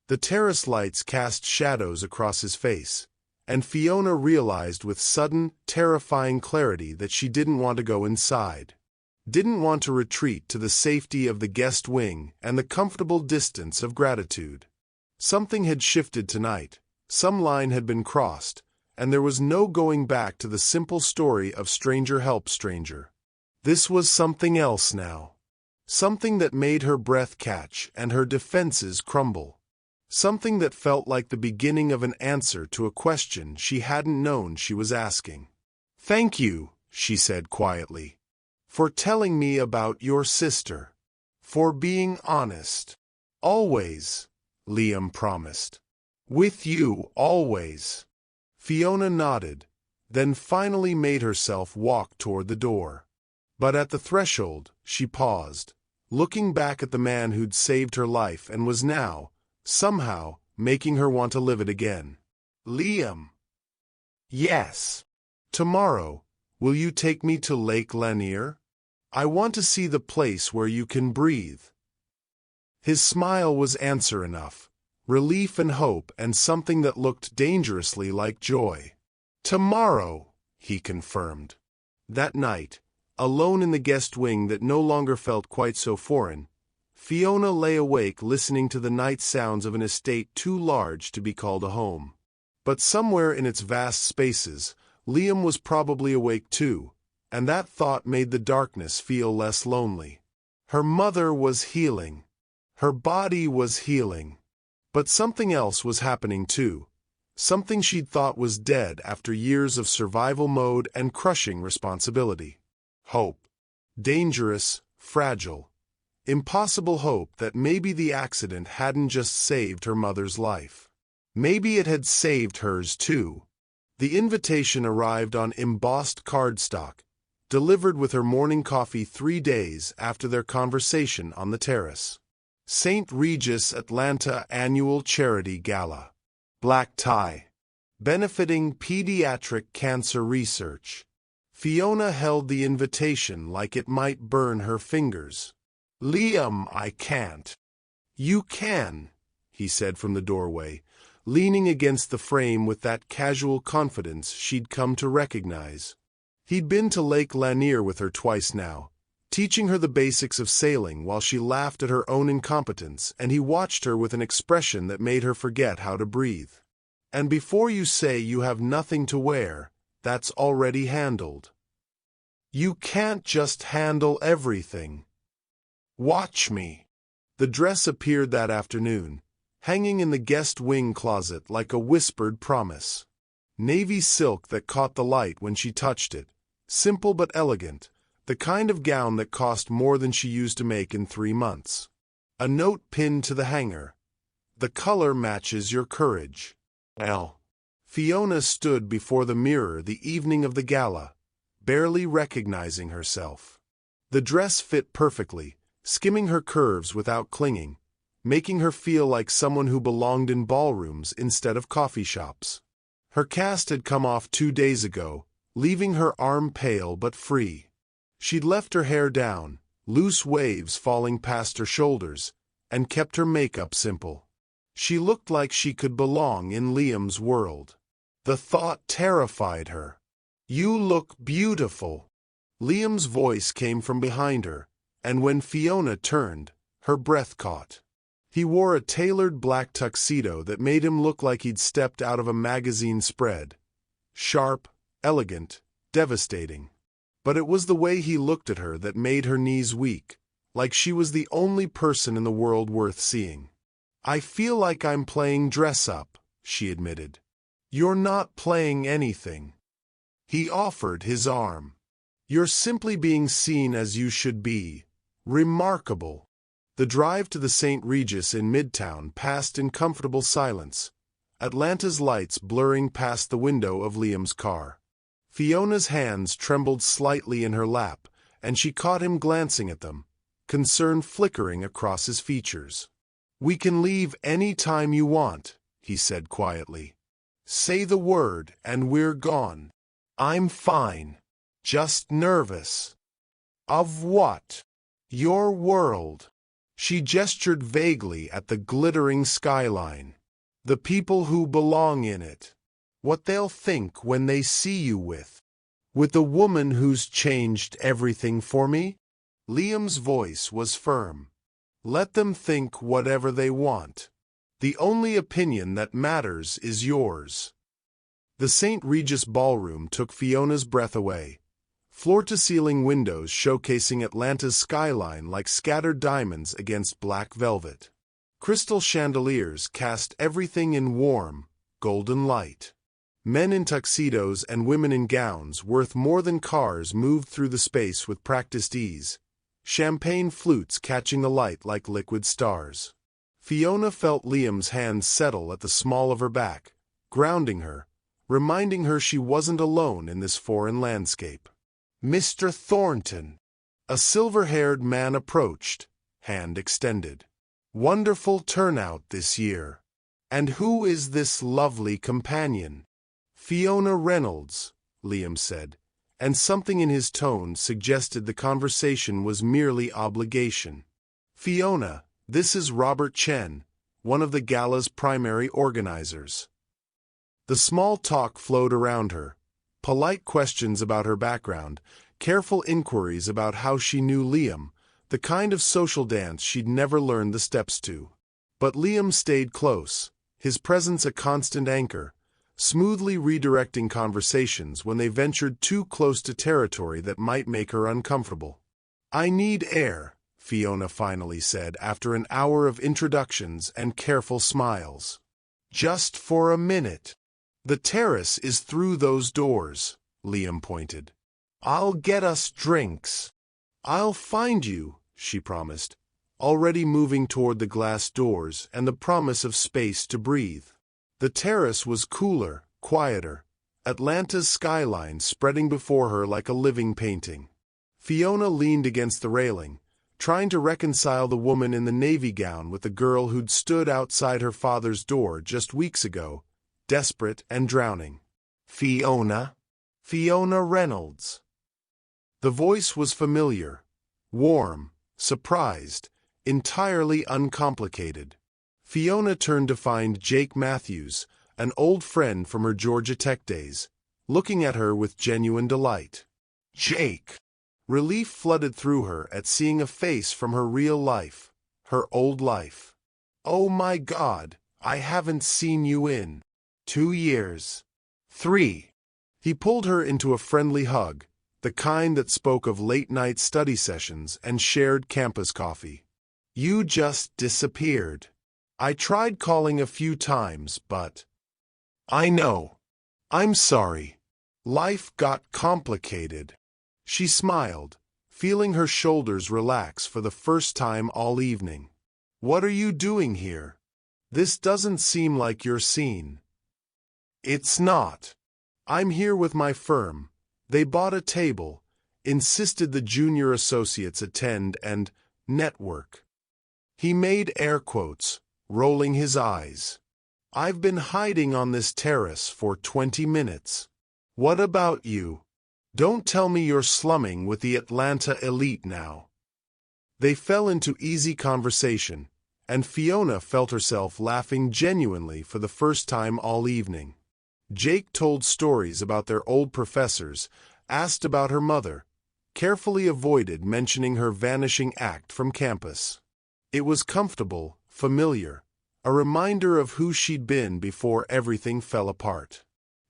The terrace lights cast shadows across his face, and Fiona realized with sudden, terrifying clarity that she didn't want to go inside. Didn't want to retreat to the safety of the guest wing and the comfortable distance of gratitude. Something had shifted tonight, some line had been crossed, and there was no going back to the simple story of stranger helps stranger. This was something else now. Something that made her breath catch and her defenses crumble. Something that felt like the beginning of an answer to a question she hadn't known she was asking. Thank you, she said quietly, for telling me about your sister. For being honest. Always, Liam promised. With you, always. Fiona nodded, then finally made herself walk toward the door. But at the threshold, she paused, looking back at the man who'd saved her life and was now, somehow, making her want to live it again. Liam. Yes. Tomorrow, will you take me to Lake Lanier? I want to see the place where you can breathe. His smile was answer enough, relief and hope and something that looked dangerously like joy. "Tomorrow," he confirmed. That night, alone in the guest wing that no longer felt quite so foreign, Fiona lay awake listening to the night sounds of an estate too large to be called a home. But somewhere in its vast spaces, Liam was probably awake too, and that thought made the darkness feel less lonely. Her mother was healing. Her body was healing. But something else was happening too. Something she'd thought was dead after years of survival mode and crushing responsibility. Hope. Dangerous, fragile. Impossible hope that maybe the accident hadn't just saved her mother's life. Maybe it had saved hers too. The invitation arrived on embossed cardstock, delivered with her morning coffee 3 days after their conversation on the terrace. St. Regis Atlanta Annual Charity Gala. Black tie. Benefiting pediatric cancer research. Fiona held the invitation like it might burn her fingers. "Liam, I can't." "You can," he said from the doorway, leaning against the frame with that casual confidence she'd come to recognize. He'd been to Lake Lanier with her twice now, teaching her the basics of sailing while she laughed at her own incompetence, and he watched her with an expression that made her forget how to breathe. "And before you say you have nothing to wear, that's already handled. You can't just handle everything. Watch me." The dress appeared that afternoon, hanging in the guest wing closet like a whispered promise. Navy silk that caught the light when she touched it, simple but elegant, the kind of gown that cost more than she used to make in 3 months. A note pinned to the hanger. "The color matches your courage. L." Fiona stood before the mirror the evening of the gala, barely recognizing herself. The dress fit perfectly, skimming her curves without clinging, making her feel like someone who belonged in ballrooms instead of coffee shops. Her cast had come off 2 days ago, leaving her arm pale but free. She'd left her hair down, loose waves falling past her shoulders, and kept her makeup simple. She looked like she could belong in Liam's world. The thought terrified her. "You look beautiful." Liam's voice came from behind her, and when Fiona turned, her breath caught. He wore a tailored black tuxedo that made him look like he'd stepped out of a magazine spread. Sharp, elegant, devastating. But it was the way he looked at her that made her knees weak, like she was the only person in the world worth seeing. "I feel like I'm playing dress-up," she admitted. "You're not playing anything." He offered his arm. "You're simply being seen as you should be. Remarkable." The drive to the St. Regis in Midtown passed in comfortable silence, Atlanta's lights blurring past the window of Liam's car. Fiona's hands trembled slightly in her lap, and she caught him glancing at them, concern flickering across his features. "We can leave any time you want," he said quietly. "Say the word and we're gone." "I'm fine. Just nervous." "Of what?" "Your world." She gestured vaguely at the glittering skyline. "The people who belong in it. What they'll think when they see you with the woman who's changed everything for me." Liam's voice was firm. "Let them think whatever they want. The only opinion that matters is yours." The St. Regis ballroom took Fiona's breath away. Floor-to-ceiling windows showcasing Atlanta's skyline like scattered diamonds against black velvet. Crystal chandeliers cast everything in warm, golden light. Men in tuxedos and women in gowns worth more than cars moved through the space with practiced ease, champagne flutes catching the light like liquid stars. Fiona felt Liam's hands settle at the small of her back, grounding her, reminding her she wasn't alone in this foreign landscape. "Mr. Thornton." A silver-haired man approached, hand extended. "Wonderful turnout this year. And who is this lovely companion?" "Fiona Reynolds," Liam said, and something in his tone suggested the conversation was merely obligation. "Fiona, This is Robert Chen, one of the gala's primary organizers. The small talk flowed around her. Polite questions about her background, careful inquiries about how she knew Liam, the kind of social dance she'd never learned the steps to. But Liam stayed close, his presence a constant anchor, smoothly redirecting conversations when they ventured too close to territory that might make her uncomfortable. "I need air," Fiona finally said after an hour of introductions and careful smiles. "Just for a minute." "The terrace is through those doors," Liam pointed. "I'll get us drinks." "I'll find you," she promised, already moving toward the glass doors and the promise of space to breathe. The terrace was cooler, quieter, Atlanta's skyline spreading before her like a living painting. Fiona leaned against the railing, trying to reconcile the woman in the navy gown with the girl who'd stood outside her father's door just weeks ago, desperate and drowning. "Fiona? Fiona Reynolds." The voice was familiar, warm, surprised, entirely uncomplicated. Fiona turned to find Jake Matthews, an old friend from her Georgia Tech days, looking at her with genuine delight. "Jake!" Relief flooded through her at seeing a face from her real life, her old life. "Oh my God, I haven't seen you in 2 years. 3. He pulled her into a friendly hug, the kind that spoke of late-night study sessions and shared campus coffee. "You just disappeared. I tried calling a few times, but—" "I know. I'm sorry. Life got complicated." She smiled, feeling her shoulders relax for the first time all evening. "What are you doing here? This doesn't seem like your scene." "It's not. I'm here with my firm. They bought a table, insisted the junior associates attend and network." He made air quotes, rolling his eyes. "I've been hiding on this terrace for 20 minutes. What about you? Don't tell me you're slumming with the Atlanta elite now." They fell into easy conversation, and Fiona felt herself laughing genuinely for the first time all evening. Jake told stories about their old professors, asked about her mother, carefully avoided mentioning her vanishing act from campus. It was comfortable, familiar, a reminder of who she'd been before everything fell apart.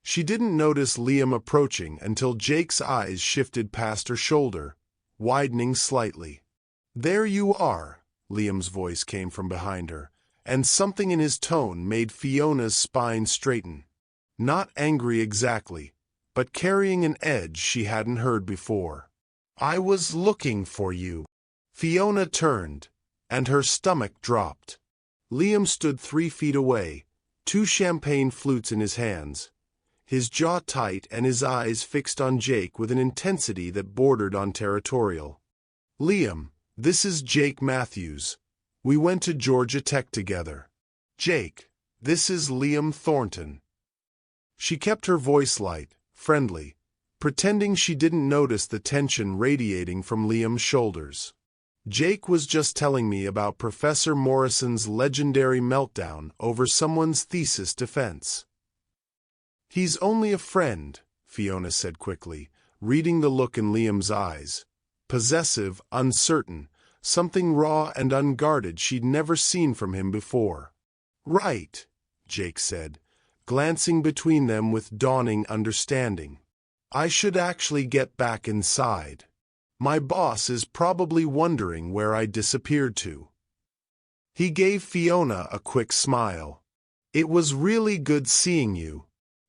She didn't notice Liam approaching until Jake's eyes shifted past her shoulder, widening slightly. "There you are," Liam's voice came from behind her, and something in his tone made Fiona's spine straighten. Not angry exactly, but carrying an edge she hadn't heard before. "I was looking for you." Fiona turned, and her stomach dropped. Liam stood 3 feet away, 2 champagne flutes in his hands, his jaw tight and his eyes fixed on Jake with an intensity that bordered on territorial. "Liam, this is Jake Matthews. We went to Georgia Tech together. Jake, this is Liam Thornton." She kept her voice light, friendly, pretending she didn't notice the tension radiating from Liam's shoulders. "Jake was just telling me about Professor Morrison's legendary meltdown over someone's thesis defense." "He's only a friend," Fiona said quickly, reading the look in Liam's eyes. Possessive, uncertain, something raw and unguarded she'd never seen from him before. "Right," Jake said, glancing between them with dawning understanding. "I should actually get back inside. My boss is probably wondering where I disappeared to." He gave Fiona a quick smile. "It was really good seeing you.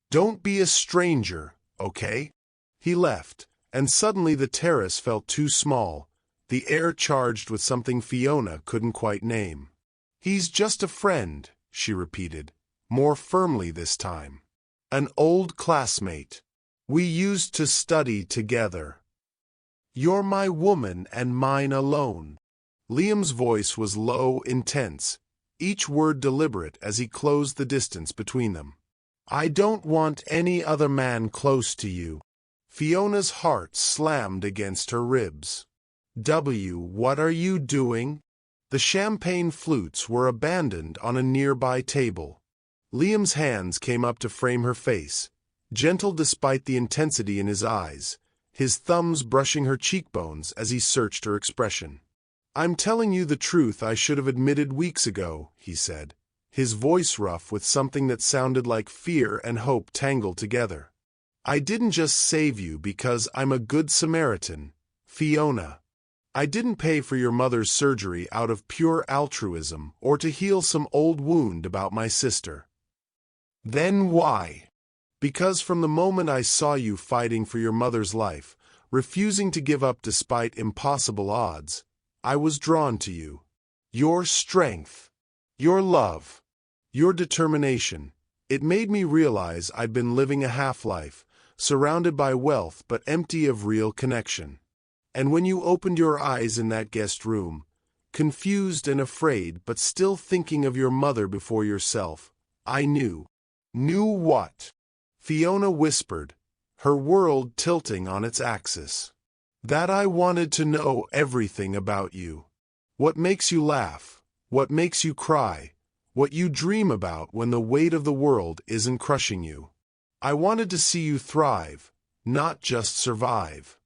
Don't be a stranger, okay?" He left, and suddenly the terrace felt too small, the air charged with something Fiona couldn't quite name. "He's just a friend," she repeated, more firmly this time. "An old classmate. We used to study together. You're my woman and mine alone." Liam's voice was low, intense, each word deliberate as he closed the distance between them. "I don't want any other man close to you." Fiona's heart slammed against her ribs. "What are you doing?" The champagne flutes were abandoned on a nearby table. Liam's hands came up to frame her face, gentle despite the intensity in his eyes, his thumbs brushing her cheekbones as he searched her expression. "I'm telling you the truth I should have admitted weeks ago," he said, his voice rough with something that sounded like fear and hope tangled together. "I didn't just save you because I'm a good Samaritan, Fiona. I didn't pay for your mother's surgery out of pure altruism or to heal some old wound about my sister." "Then why?" "Because from the moment I saw you fighting for your mother's life, refusing to give up despite impossible odds, I was drawn to you. Your strength, your love, your determination. It made me realize I'd been living a half-life, surrounded by wealth but empty of real connection. And when you opened your eyes in that guest room, confused and afraid but still thinking of your mother before yourself, I knew." "Knew what?" Fiona whispered, her world tilting on its axis. "That I wanted to know everything about you. What makes you laugh, what makes you cry, what you dream about when the weight of the world isn't crushing you. I wanted to see you thrive, not just survive."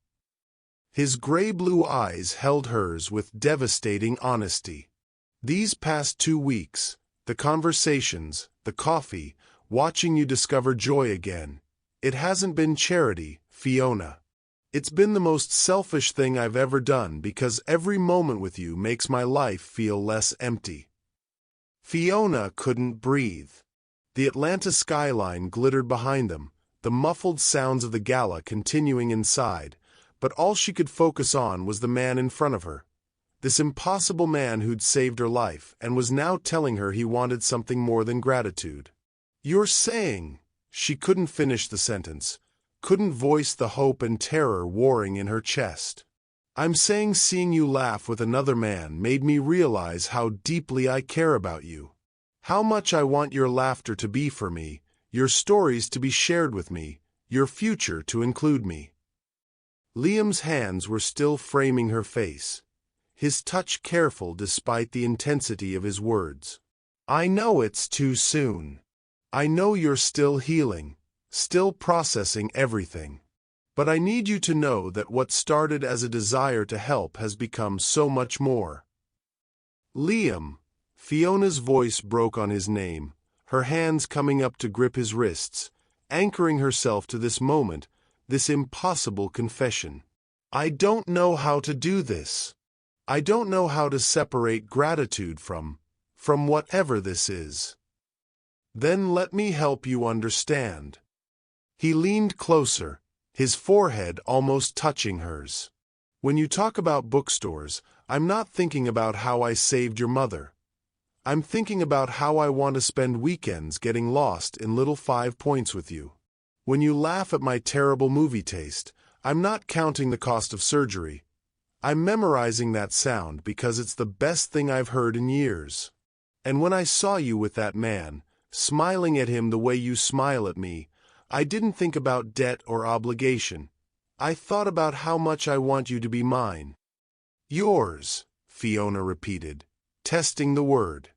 His gray-blue eyes held hers with devastating honesty. "These past 2 weeks, the conversations, the coffee, watching you discover joy again, it hasn't been charity, Fiona. It's been the most selfish thing I've ever done because every moment with you makes my life feel less empty." Fiona couldn't breathe. The Atlanta skyline glittered behind them, the muffled sounds of the gala continuing inside, but all she could focus on was the man in front of her. This impossible man who'd saved her life and was now telling her he wanted something more than gratitude. "You're saying..." She couldn't finish the sentence, couldn't voice the hope and terror warring in her chest. "I'm saying seeing you laugh with another man made me realize how deeply I care about you. How much I want your laughter to be for me, your stories to be shared with me, your future to include me." Liam's hands were still framing her face, his touch careful despite the intensity of his words. "I know it's too soon. I know you're still healing, still processing everything. But I need you to know that what started as a desire to help has become so much more." "Liam," Fiona's voice broke on his name, her hands coming up to grip his wrists, anchoring herself to this moment, this impossible confession. "I don't know how to do this. I don't know how to separate gratitude from whatever this is." "Then let me help you understand." He leaned closer, his forehead almost touching hers. "When you talk about bookstores, I'm not thinking about how I saved your mother. I'm thinking about how I want to spend weekends getting lost in little 5 points with you. When you laugh at my terrible movie taste, I'm not counting the cost of surgery. I'm memorizing that sound because it's the best thing I've heard in years. And when I saw you with that man, smiling at him the way you smile at me, I didn't think about debt or obligation. I thought about how much I want you to be mine." "Yours," Fiona repeated, testing the word.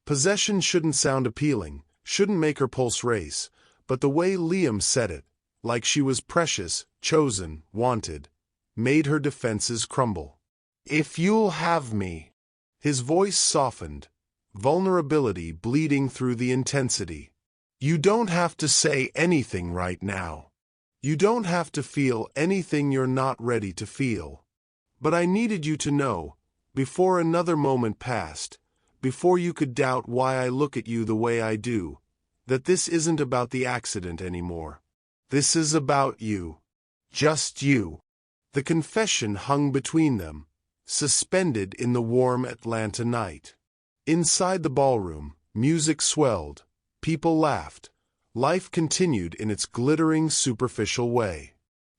Possession shouldn't sound appealing, shouldn't make her pulse race, but the way Liam said it, like she was precious, chosen, wanted, made her defenses crumble. "If you'll have me." His voice softened, vulnerability bleeding through the intensity. "You don't have to say anything right now. You don't have to feel anything you're not ready to feel. But I needed you to know, before another moment passed, before you could doubt why I look at you the way I do, that this isn't about the accident anymore. This is about you. Just you." The confession hung between them, suspended in the warm Atlanta night. Inside the ballroom, music swelled, people laughed, life continued in its glittering superficial way.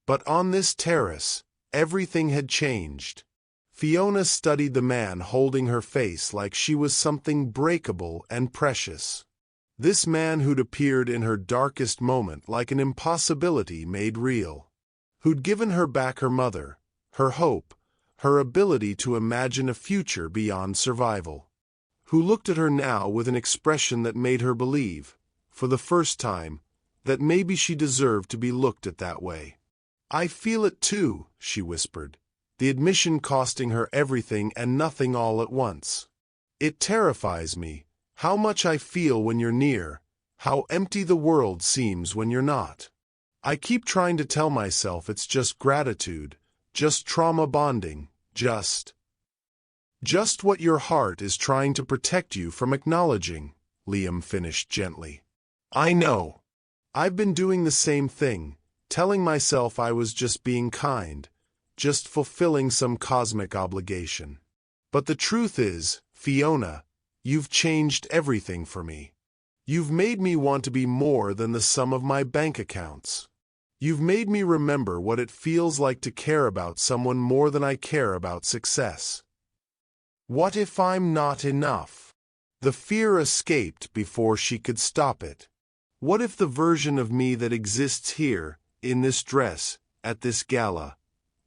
But on this terrace, everything had changed. Fiona studied the man holding her face like she was something breakable and precious. This man who'd appeared in her darkest moment like an impossibility made real. Who'd given her back her mother, her hope, her ability to imagine a future beyond survival. Who looked at her now with an expression that made her believe, for the first time, that maybe she deserved to be looked at that way. "I feel it too," she whispered, the admission costing her everything and nothing all at once. "It terrifies me, how much I feel when you're near, how empty the world seems when you're not. I keep trying to tell myself it's just gratitude, just trauma bonding, just what your heart is trying to protect you from acknowledging," Liam finished gently. "I know. I've been doing the same thing, telling myself I was just being kind, just fulfilling some cosmic obligation. But the truth is, Fiona, you've changed everything for me. You've made me want to be more than the sum of my bank accounts. You've made me remember what it feels like to care about someone more than I care about success. What if I'm not enough?" The fear escaped before she could stop it. What if the version of me that exists here, in this dress, at this gala,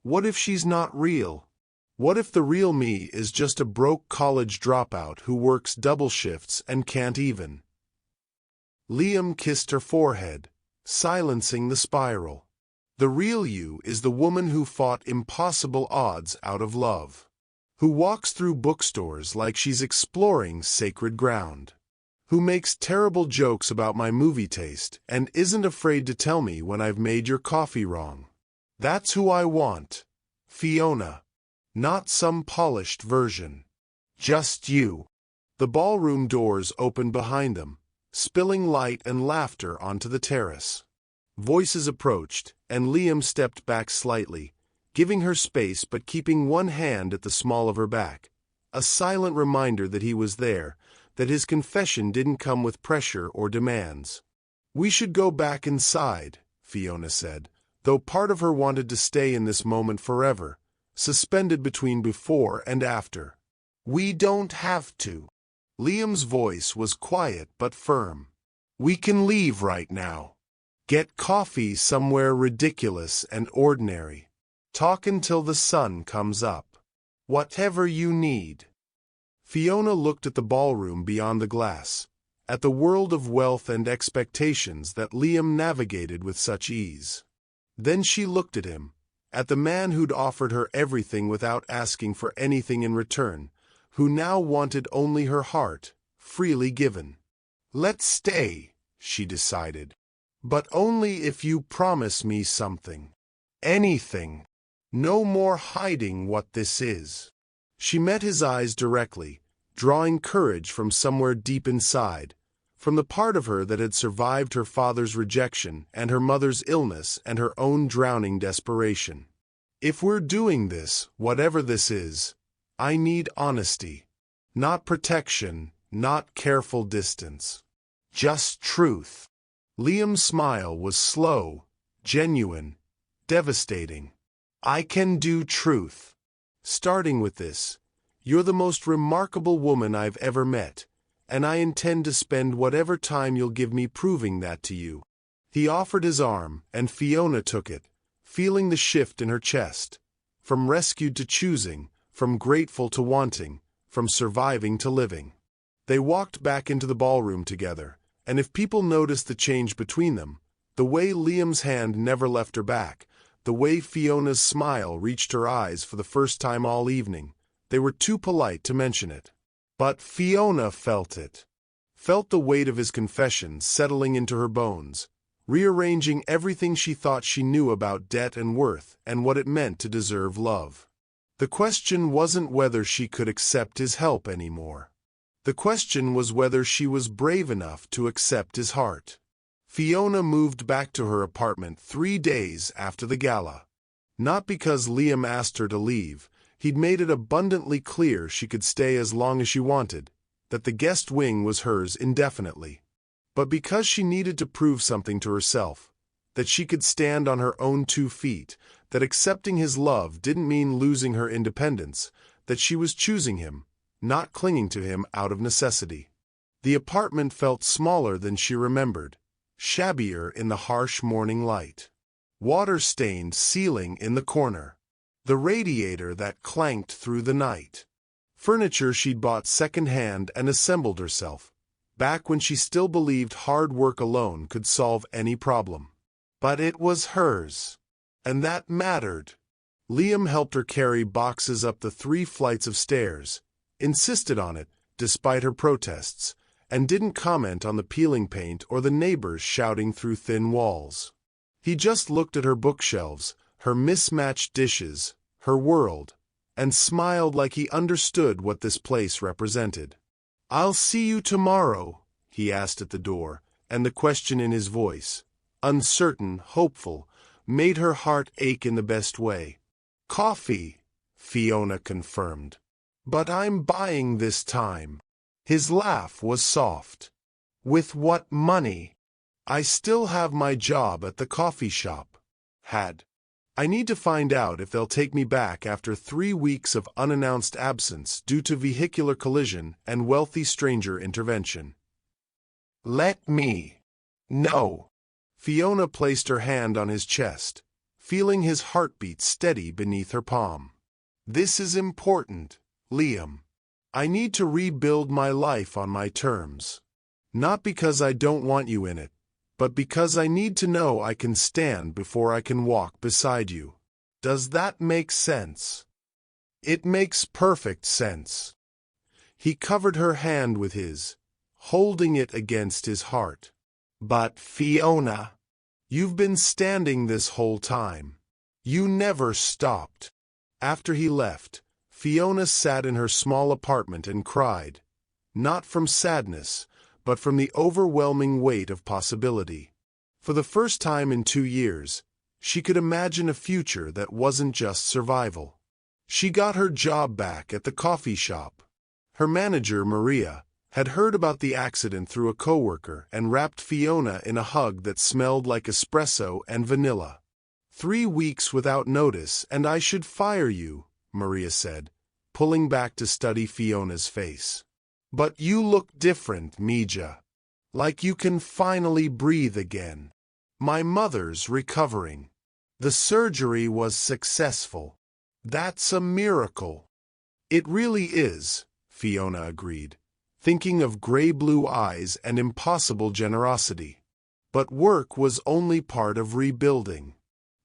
what if she's not real? What if the real me is just a broke college dropout who works double shifts and can't even? Liam kissed her forehead, silencing the spiral. The real you is the woman who fought impossible odds out of love, who walks through bookstores like she's exploring sacred ground, who makes terrible jokes about my movie taste and isn't afraid to tell me when I've made your coffee wrong. That's who I want, Fiona. Not some polished version. Just you. The ballroom doors opened behind them, spilling light and laughter onto the terrace. Voices approached, and Liam stepped back slightly, giving her space but keeping one hand at the small of her back, a silent reminder that he was there, that his confession didn't come with pressure or demands. "We should go back inside," Fiona said, though part of her wanted to stay in this moment forever, suspended between before and after. "We don't have to." Liam's voice was quiet but firm. "We can leave right now. Get coffee somewhere ridiculous and ordinary. Talk until the sun comes up. Whatever you need." Fiona looked at the ballroom beyond the glass, at the world of wealth and expectations that Liam navigated with such ease. Then she looked at him, at the man who'd offered her everything without asking for anything in return, who now wanted only her heart, freely given. "Let's stay," she decided. "But only if you promise me something. Anything. No more hiding what this is." She met his eyes directly, drawing courage from somewhere deep inside, from the part of her that had survived her father's rejection and her mother's illness and her own drowning desperation. "If we're doing this, whatever this is, I need honesty. Not protection, not careful distance. Just truth." Liam's smile was slow, genuine, devastating. "I can do truth. Starting with this, you're the most remarkable woman I've ever met, and I intend to spend whatever time you'll give me proving that to you." He offered his arm, and Fiona took it, feeling the shift in her chest, from rescued to choosing, from grateful to wanting, from surviving to living. They walked back into the ballroom together, and if people noticed the change between them, the way Liam's hand never left her back, the way Fiona's smile reached her eyes for the first time all evening, they were too polite to mention it. But Fiona felt it. Felt the weight of his confession settling into her bones, rearranging everything she thought she knew about debt and worth and what it meant to deserve love. The question wasn't whether she could accept his help anymore. The question was whether she was brave enough to accept his heart. Fiona moved back to her apartment 3 days after the gala. Not because Liam asked her to leave, he'd made it abundantly clear she could stay as long as she wanted, that the guest wing was hers indefinitely. But because she needed to prove something to herself, that she could stand on her own 2 feet, that accepting his love didn't mean losing her independence, that she was choosing him, not clinging to him out of necessity. The apartment felt smaller than she remembered, shabbier in the harsh morning light. Water-stained ceiling in the corner. The radiator that clanked through the night. Furniture she'd bought second-hand and assembled herself, back when she still believed hard work alone could solve any problem. But it was hers. And that mattered. Liam helped her carry boxes up the 3 flights of stairs, insisted on it, despite her protests, and didn't comment on the peeling paint or the neighbors shouting through thin walls. He just looked at her bookshelves, her mismatched dishes, her world, and smiled like he understood what this place represented. "I'll see you tomorrow," he asked at the door, and the question in his voice, uncertain, hopeful, made her heart ache in the best way. "Coffee," Fiona confirmed. "But I'm buying this time." His laugh was soft. "With what money?" "I still have my job at the coffee shop." I need to find out if they'll take me back after 3 weeks of unannounced absence due to vehicular collision and wealthy stranger intervention." "Let me." "No." Fiona placed her hand on his chest, feeling his heartbeat steady beneath her palm. "This is important, Liam. I need to rebuild my life on my terms. Not because I don't want you in it, but because I need to know I can stand before I can walk beside you. Does that make sense?" "It makes perfect sense." He covered her hand with his, holding it against his heart. "But Fiona, you've been standing this whole time. You never stopped." After he left, Fiona sat in her small apartment and cried, not from sadness, but from the overwhelming weight of possibility. For the first time in 2 years, she could imagine a future that wasn't just survival. She got her job back at the coffee shop. Her manager, Maria, had heard about the accident through a coworker and wrapped Fiona in a hug that smelled like espresso and vanilla. 3 weeks without notice and I should fire you," Maria said, pulling back to study Fiona's face. "But you look different, Mija. Like you can finally breathe again. My mother's recovering. The surgery was successful. That's a miracle." "It really is," Fiona agreed, thinking of gray-blue eyes and impossible generosity. But work was only part of rebuilding.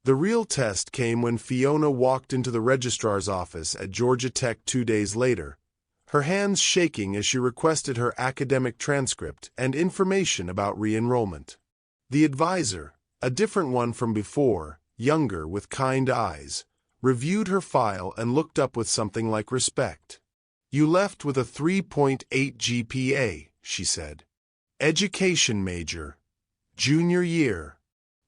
The real test came when Fiona walked into the registrar's office at Georgia Tech 2 days later, her hands shaking as she requested her academic transcript and information about re-enrollment. The advisor, a different one from before, younger with kind eyes, reviewed her file and looked up with something like respect. "You left with a 3.8 GPA, she said. "Education major. Junior year.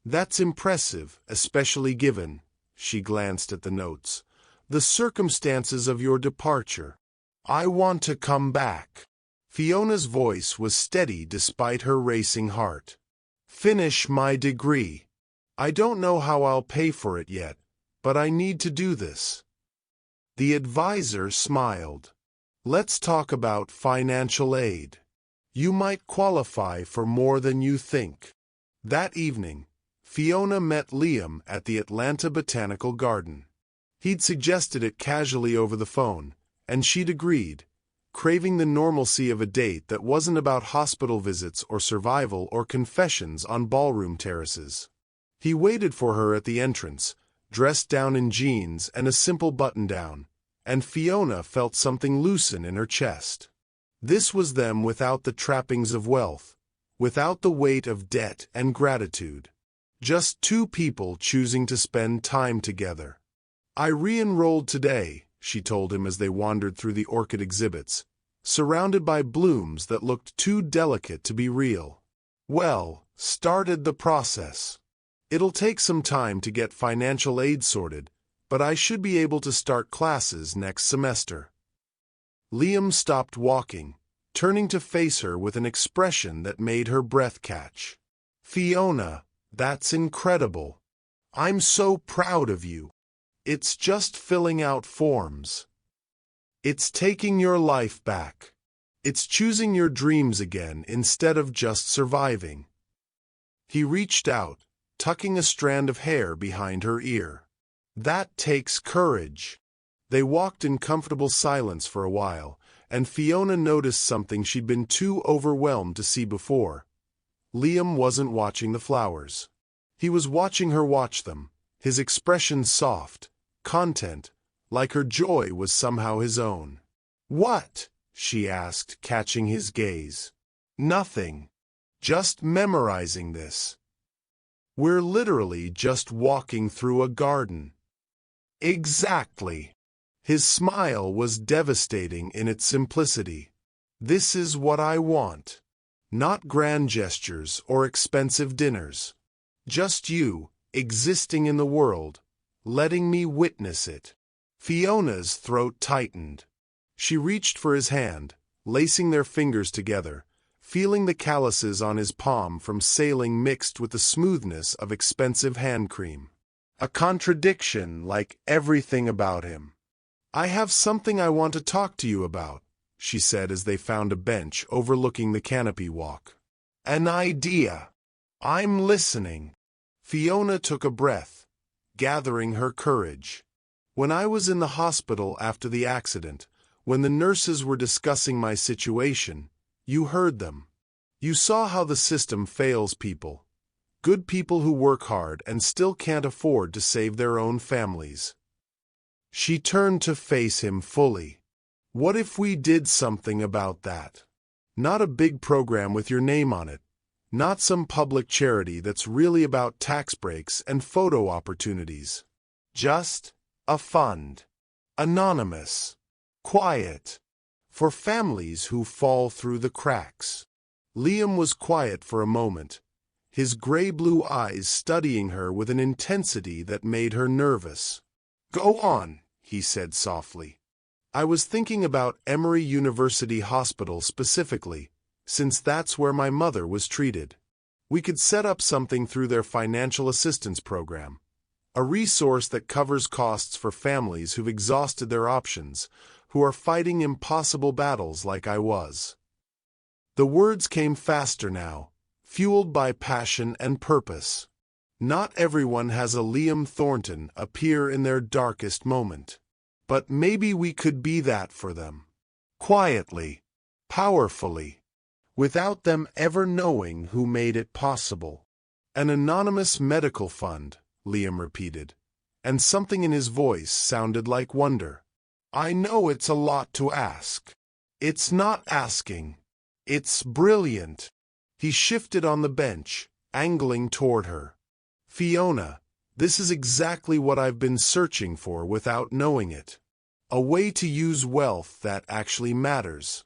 That's impressive, especially given," she glanced at the notes, "the circumstances of your departure. I want to come back." Fiona's voice was steady despite her racing heart. "Finish my degree. I don't know how I'll pay for it yet, but I need to do this." The advisor smiled. "Let's talk about financial aid. You might qualify for more than you think." That evening, Fiona met Liam at the Atlanta Botanical Garden. He'd suggested it casually over the phone, and she'd agreed, craving the normalcy of a date that wasn't about hospital visits or survival or confessions on ballroom terraces. He waited for her at the entrance, dressed down in jeans and a simple button-down, and Fiona felt something loosen in her chest. This was them without the trappings of wealth, without the weight of debt and gratitude. Just 2 people choosing to spend time together. "I re-enrolled today," she told him as they wandered through the orchid exhibits, surrounded by blooms that looked too delicate to be real. "Well, started the process. It'll take some time to get financial aid sorted, but I should be able to start classes next semester." Liam stopped walking, turning to face her with an expression that made her breath catch. "Fiona, that's incredible. I'm so proud of you. It's just filling out forms. It's taking your life back. It's choosing your dreams again instead of just surviving." He reached out, tucking a strand of hair behind her ear. That takes courage. They walked in comfortable silence for a while, and Fiona noticed something she'd been too overwhelmed to see before. Liam wasn't watching the flowers. He was watching her watch them, his expression soft, content, like her joy was somehow his own. "What?" she asked, catching his gaze. "Nothing. Just memorizing this. We're literally just walking through a garden." "Exactly." His smile was devastating in its simplicity. "This is what I want. Not grand gestures or expensive dinners. Just you, existing in the world, letting me witness it." Fiona's throat tightened. She reached for his hand, lacing their fingers together, feeling the calluses on his palm from sailing mixed with the smoothness of expensive hand cream. A contradiction like everything about him. "I have something I want to talk to you about," she said as they found a bench overlooking the canopy walk. "An idea. I'm listening." Fiona took a breath, gathering her courage. "When I was in the hospital after the accident, when the nurses were discussing my situation, you heard them. You saw how the system fails people. Good people who work hard and still can't afford to save their own families." She turned to face him fully. "What if we did something about that? Not a big program with your name on it. Not some public charity that's really about tax breaks and photo opportunities. Just a fund. Anonymous. Quiet. For families who fall through the cracks." Liam was quiet for a moment, his gray-blue eyes studying her with an intensity that made her nervous. "Go on," he said softly. "I was thinking about Emory University Hospital specifically, since that's where my mother was treated. We could set up something through their financial assistance program, a resource that covers costs for families who've exhausted their options, who are fighting impossible battles like I was." The words came faster now, fueled by passion and purpose. Not everyone has a Liam Thornton appear in their darkest moment. But maybe we could be that for them. Quietly, powerfully, without them ever knowing who made it possible. "An anonymous medical fund," Liam repeated, and something in his voice sounded like wonder. "I know it's a lot to ask. It's not asking. It's brilliant." He shifted on the bench, angling toward her. "Fiona, this is exactly what I've been searching for without knowing it. A way to use wealth that actually matters.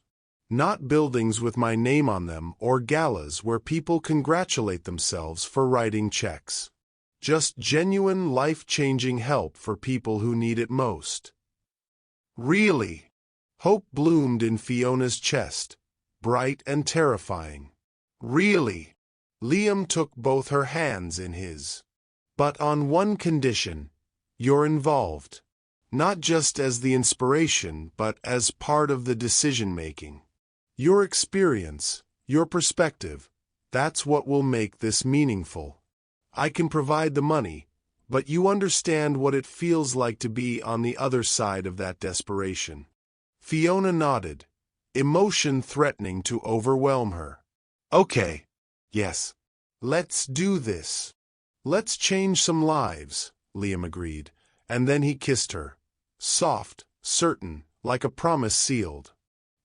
Not buildings with my name on them or galas where people congratulate themselves for writing checks. Just genuine life-changing help for people who need it most." "Really?" Hope bloomed in Fiona's chest, bright and terrifying. "Really?" Liam took both her hands in his. "But on one condition, you're involved. Not just as the inspiration, but as part of the decision-making. Your experience, your perspective, that's what will make this meaningful. I can provide the money, but you understand what it feels like to be on the other side of that desperation." Fiona nodded, emotion threatening to overwhelm her. "Okay. Yes. Let's do this. Let's change some lives," Liam agreed, and then he kissed her. Soft, certain, like a promise sealed.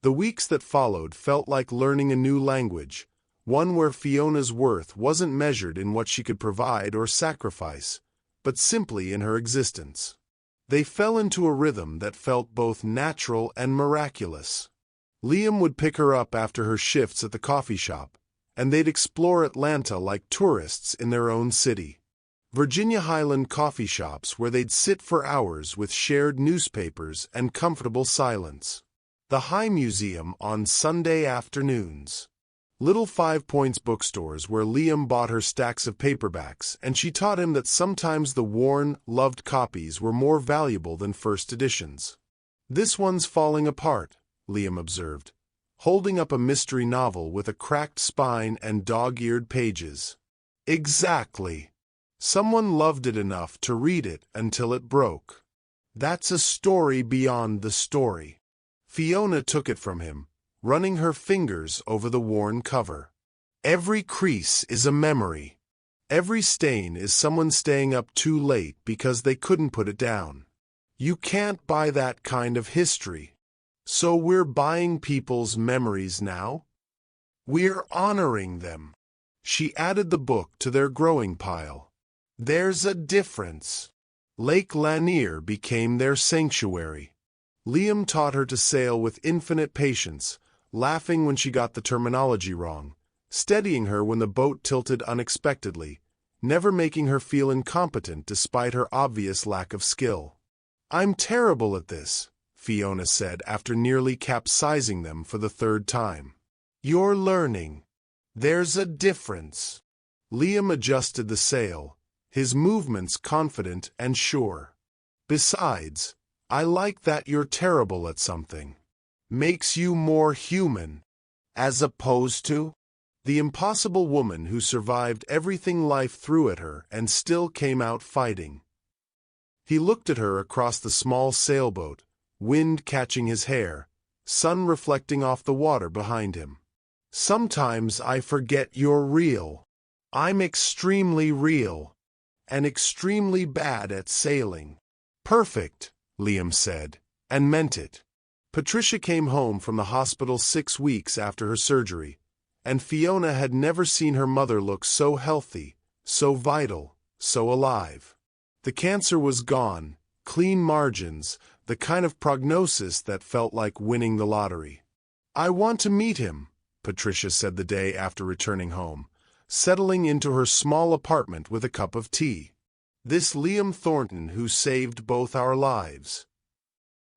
The weeks that followed felt like learning a new language, one where Fiona's worth wasn't measured in what she could provide or sacrifice, but simply in her existence. They fell into a rhythm that felt both natural and miraculous. Liam would pick her up after her shifts at the coffee shop, and they'd explore Atlanta like tourists in their own city. Virginia Highland coffee shops where they'd sit for hours with shared newspapers and comfortable silence. The High Museum on Sunday afternoons. Little Five Points bookstores where Liam bought her stacks of paperbacks, and she taught him that sometimes the worn, loved copies were more valuable than first editions. "This one's falling apart," Liam observed, holding up a mystery novel with a cracked spine and dog-eared pages. "Exactly." Someone loved it enough to read it until it broke. That's a story beyond the story. Fiona took it from him, running her fingers over the worn cover. Every crease is a memory. Every stain is someone staying up too late because they couldn't put it down. You can't buy that kind of history. So we're buying people's memories now? We're honoring them. She added the book to their growing pile. There's a difference. Lake Lanier became their sanctuary. Liam taught her to sail with infinite patience, laughing when she got the terminology wrong, steadying her when the boat tilted unexpectedly, never making her feel incompetent despite her obvious lack of skill. "I'm terrible at this," Fiona said after nearly capsizing them for the third time. "You're learning. There's a difference." Liam adjusted the sail, his movements confident and sure. "Besides, I like that you're terrible at something. Makes you more human." "As opposed to?" "The impossible woman who survived everything life threw at her and still came out fighting." He looked at her across the small sailboat, wind catching his hair, sun reflecting off the water behind him. "Sometimes I forget you're real. I'm extremely real. And extremely bad at sailing." "Perfect," Liam said, and meant it. Patricia came home from the hospital 6 weeks after her surgery, and Fiona had never seen her mother look so healthy, so vital, so alive. The cancer was gone, clean margins, the kind of prognosis that felt like winning the lottery. "I want to meet him," Patricia said the day after returning home, settling into her small apartment with a cup of tea. "This Liam Thornton who saved both our lives."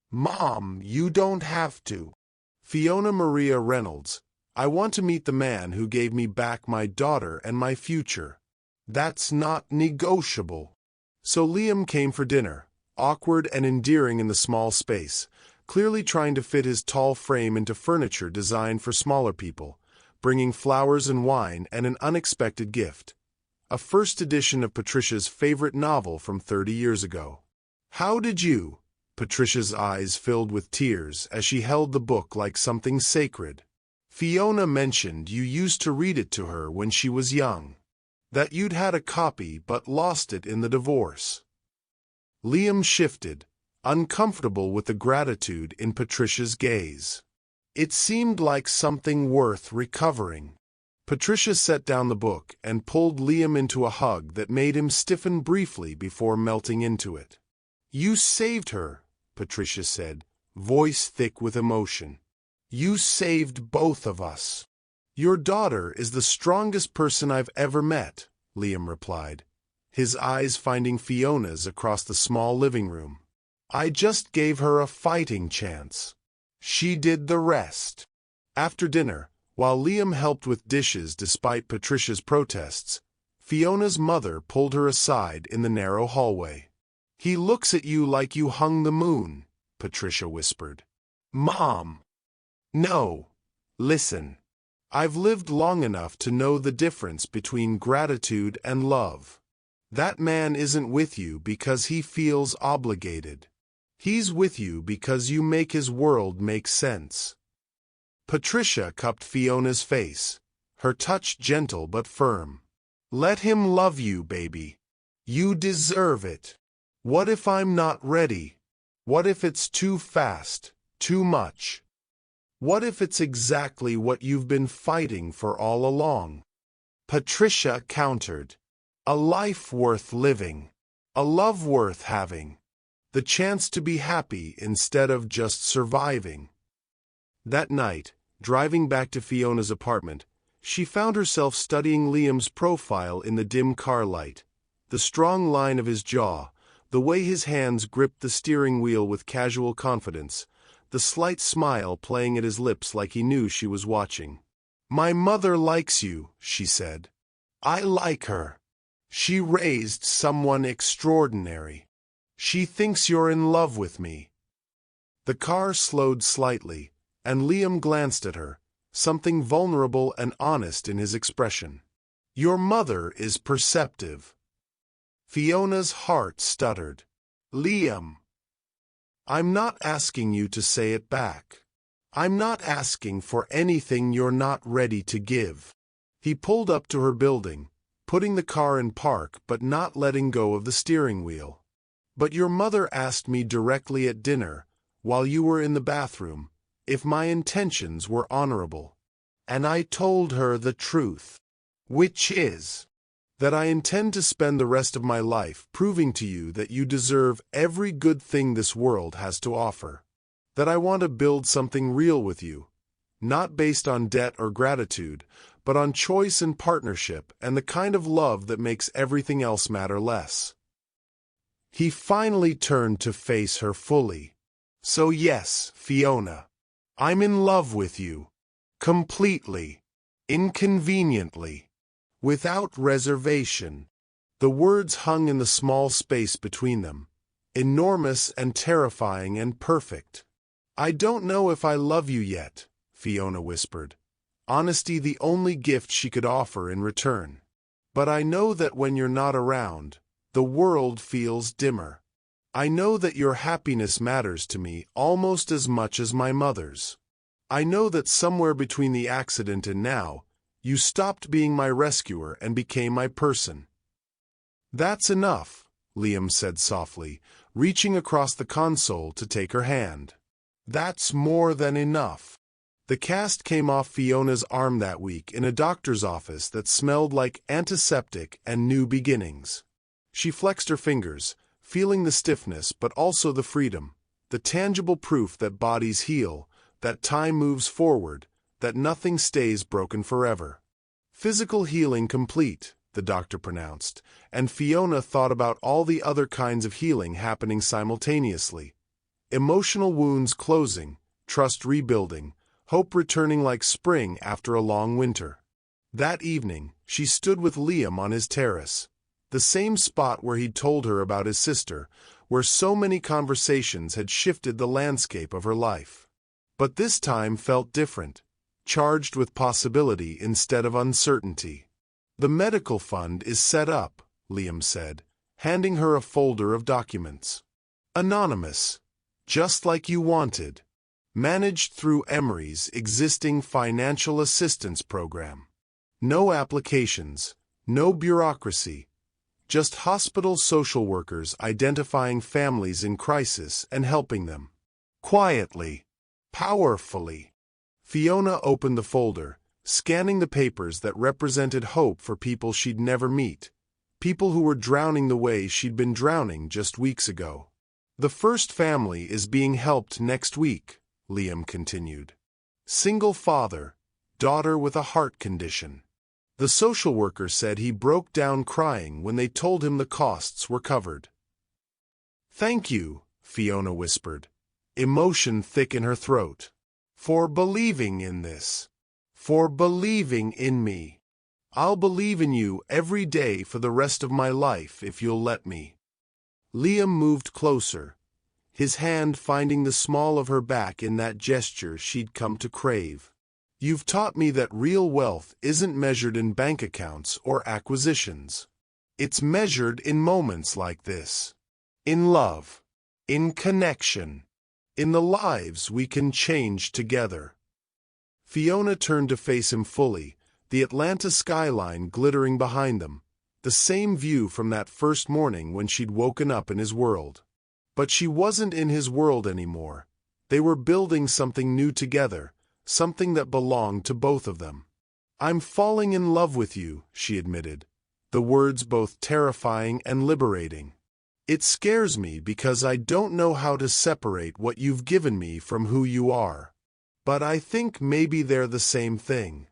"Mom, you don't have to." "Fiona Maria Reynolds, I want to meet the man who gave me back my daughter and my future. That's not negotiable." So Liam came for dinner, awkward and endearing in the small space, clearly trying to fit his tall frame into furniture designed for smaller people, bringing flowers and wine and an unexpected gift. A first edition of Patricia's favorite novel from 30 years ago. "How did you?" Patricia's eyes filled with tears as she held the book like something sacred. "Fiona mentioned you used to read it to her when she was young. That you'd had a copy but lost it in the divorce." Liam shifted, uncomfortable with the gratitude in Patricia's gaze. It seemed like something worth recovering. Patricia set down the book and pulled Liam into a hug that made him stiffen briefly before melting into it. "You saved her," Patricia said, voice thick with emotion. "You saved both of us." "Your daughter is the strongest person I've ever met," Liam replied, his eyes finding Fiona's across the small living room. "I just gave her a fighting chance. She did the rest." After dinner, while Liam helped with dishes despite Patricia's protests, Fiona's mother pulled her aside in the narrow hallway. "He looks at you like you hung the moon," Patricia whispered. "Mom!" "No. Listen. I've lived long enough to know the difference between gratitude and love. That man isn't with you because he feels obligated. He's with you because you make his world make sense." Patricia cupped Fiona's face, her touch gentle but firm. "Let him love you, baby. You deserve it. What if I'm not ready? What if it's too fast, too much? What if it's exactly what you've been fighting for all along?" Patricia countered. "A life worth living. A love worth having. The chance to be happy instead of just surviving." That night, driving back to Fiona's apartment, she found herself studying Liam's profile in the dim car light. The strong line of his jaw, the way his hands gripped the steering wheel with casual confidence, the slight smile playing at his lips like he knew she was watching. "My mother likes you," she said. "I like her. She raised someone extraordinary. She thinks you're in love with me." The car slowed slightly, and Liam glanced at her, something vulnerable and honest in his expression. "Your mother is perceptive." Fiona's heart stuttered. Liam. I'm not asking you to say it back. I'm not asking for anything you're not ready to give. He pulled up to her building, putting the car in park but not letting go of the steering wheel. But your mother asked me directly at dinner, while you were in the bathroom, if my intentions were honorable. And I told her the truth, which is that I intend to spend the rest of my life proving to you that you deserve every good thing this world has to offer. That I want to build something real with you, not based on debt or gratitude, but on choice and partnership and the kind of love that makes everything else matter less. He finally turned to face her fully. So yes, Fiona, I'm in love with you. Completely. Inconveniently. Without reservation. The words hung in the small space between them, enormous and terrifying and perfect. I don't know if I love you yet, Fiona whispered, honesty the only gift she could offer in return. But I know that when you're not around, the world feels dimmer. I know that your happiness matters to me almost as much as my mother's. I know that somewhere between the accident and now, you stopped being my rescuer and became my person. That's enough, Liam said softly, reaching across the console to take her hand. That's more than enough. The cast came off Fiona's arm that week in a doctor's office that smelled like antiseptic and new beginnings. She flexed her fingers, feeling the stiffness but also the freedom, the tangible proof that bodies heal, that time moves forward, that nothing stays broken forever. Physical healing complete, the doctor pronounced, and Fiona thought about all the other kinds of healing happening simultaneously. Emotional wounds closing, trust rebuilding, hope returning like spring after a long winter. That evening, she stood with Liam on his terrace, the same spot where he'd told her about his sister, where so many conversations had shifted the landscape of her life. But this time felt different, charged with possibility instead of uncertainty. The medical fund is set up, Liam said, handing her a folder of documents. Anonymous. Just like you wanted. Managed through Emory's existing financial assistance program. No applications, no bureaucracy. Just hospital social workers identifying families in crisis and helping them. Quietly. Powerfully. Fiona opened the folder, scanning the papers that represented hope for people she'd never meet. People who were drowning the way she'd been drowning just weeks ago. The first family is being helped next week, Liam continued. Single father, daughter with a heart condition. The social worker said he broke down crying when they told him the costs were covered. Thank you, Fiona whispered, emotion thick in her throat. For believing in this. For believing in me. I'll believe in you every day for the rest of my life if you'll let me. Liam moved closer, his hand finding the small of her back in that gesture she'd come to crave. You've taught me that real wealth isn't measured in bank accounts or acquisitions. It's measured in moments like this. In love. In connection. In the lives we can change together. Fiona turned to face him fully, the Atlanta skyline glittering behind them, the same view from that first morning when she'd woken up in his world. But she wasn't in his world anymore. They were building something new together, something that belonged to both of them. I'm falling in love with you, she admitted, the words both terrifying and liberating. It scares me because I don't know how to separate what you've given me from who you are. But I think maybe they're the same thing.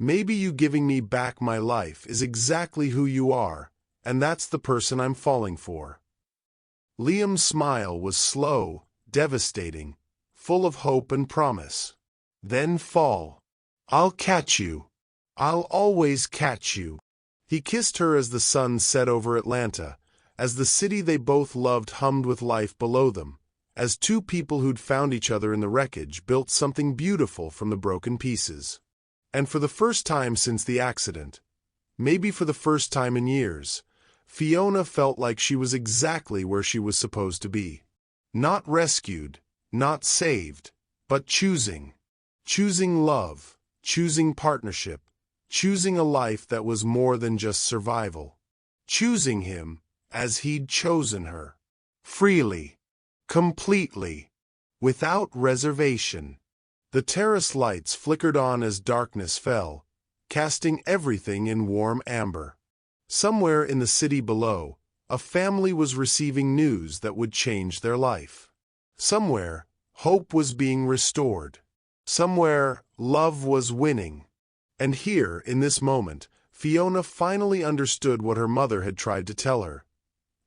Maybe you giving me back my life is exactly who you are, and that's the person I'm falling for. Liam's smile was slow, devastating, full of hope and promise. Then fall. I'll catch you. I'll always catch you. He kissed her as the sun set over Atlanta, as the city they both loved hummed with life below them, as two people who'd found each other in the wreckage built something beautiful from the broken pieces. And for the first time since the accident, maybe for the first time in years, Fiona felt like she was exactly where she was supposed to be. Not rescued, not saved, but choosing. Choosing love, choosing partnership, choosing a life that was more than just survival. Choosing him as he'd chosen her. Freely. Completely. Without reservation. The terrace lights flickered on as darkness fell, casting everything in warm amber. Somewhere in the city below, a family was receiving news that would change their life. Somewhere, hope was being restored. Somewhere, love was winning. And here, in this moment, Fiona finally understood what her mother had tried to tell her.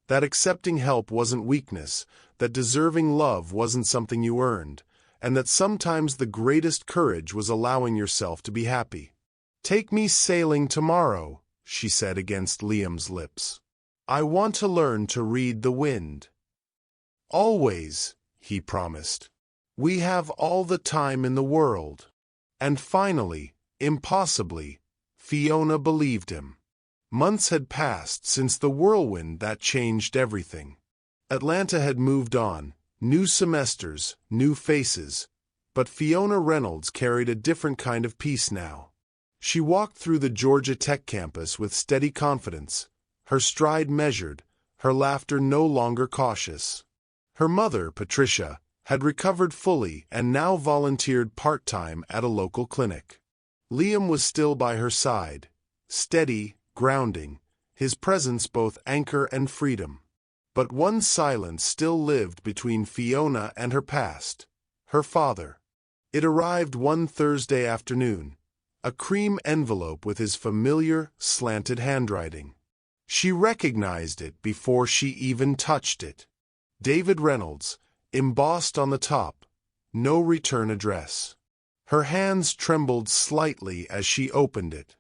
That accepting help wasn't weakness, that deserving love wasn't something you earned, and that sometimes the greatest courage was allowing yourself to be happy. "Take me sailing tomorrow," she said against Liam's lips. "I want to learn to read the wind." "Always," he promised. "We have all the time in the world." And finally, impossibly, Fiona believed him. Months had passed since the whirlwind that changed everything. Atlanta had moved on, new semesters, new faces, but Fiona Reynolds carried a different kind of peace now. She walked through the Georgia Tech campus with steady confidence, her stride measured, her laughter no longer cautious. Her mother, Patricia, had recovered fully and now volunteered part-time at a local clinic. Liam was still by her side, steady, grounding, his presence both anchor and freedom. But one silence still lived between Fiona and her past, her father. It arrived one Thursday afternoon, a cream envelope with his familiar, slanted handwriting. She recognized it before she even touched it. David Reynolds, embossed on the top, no return address. Her hands trembled slightly as she opened it.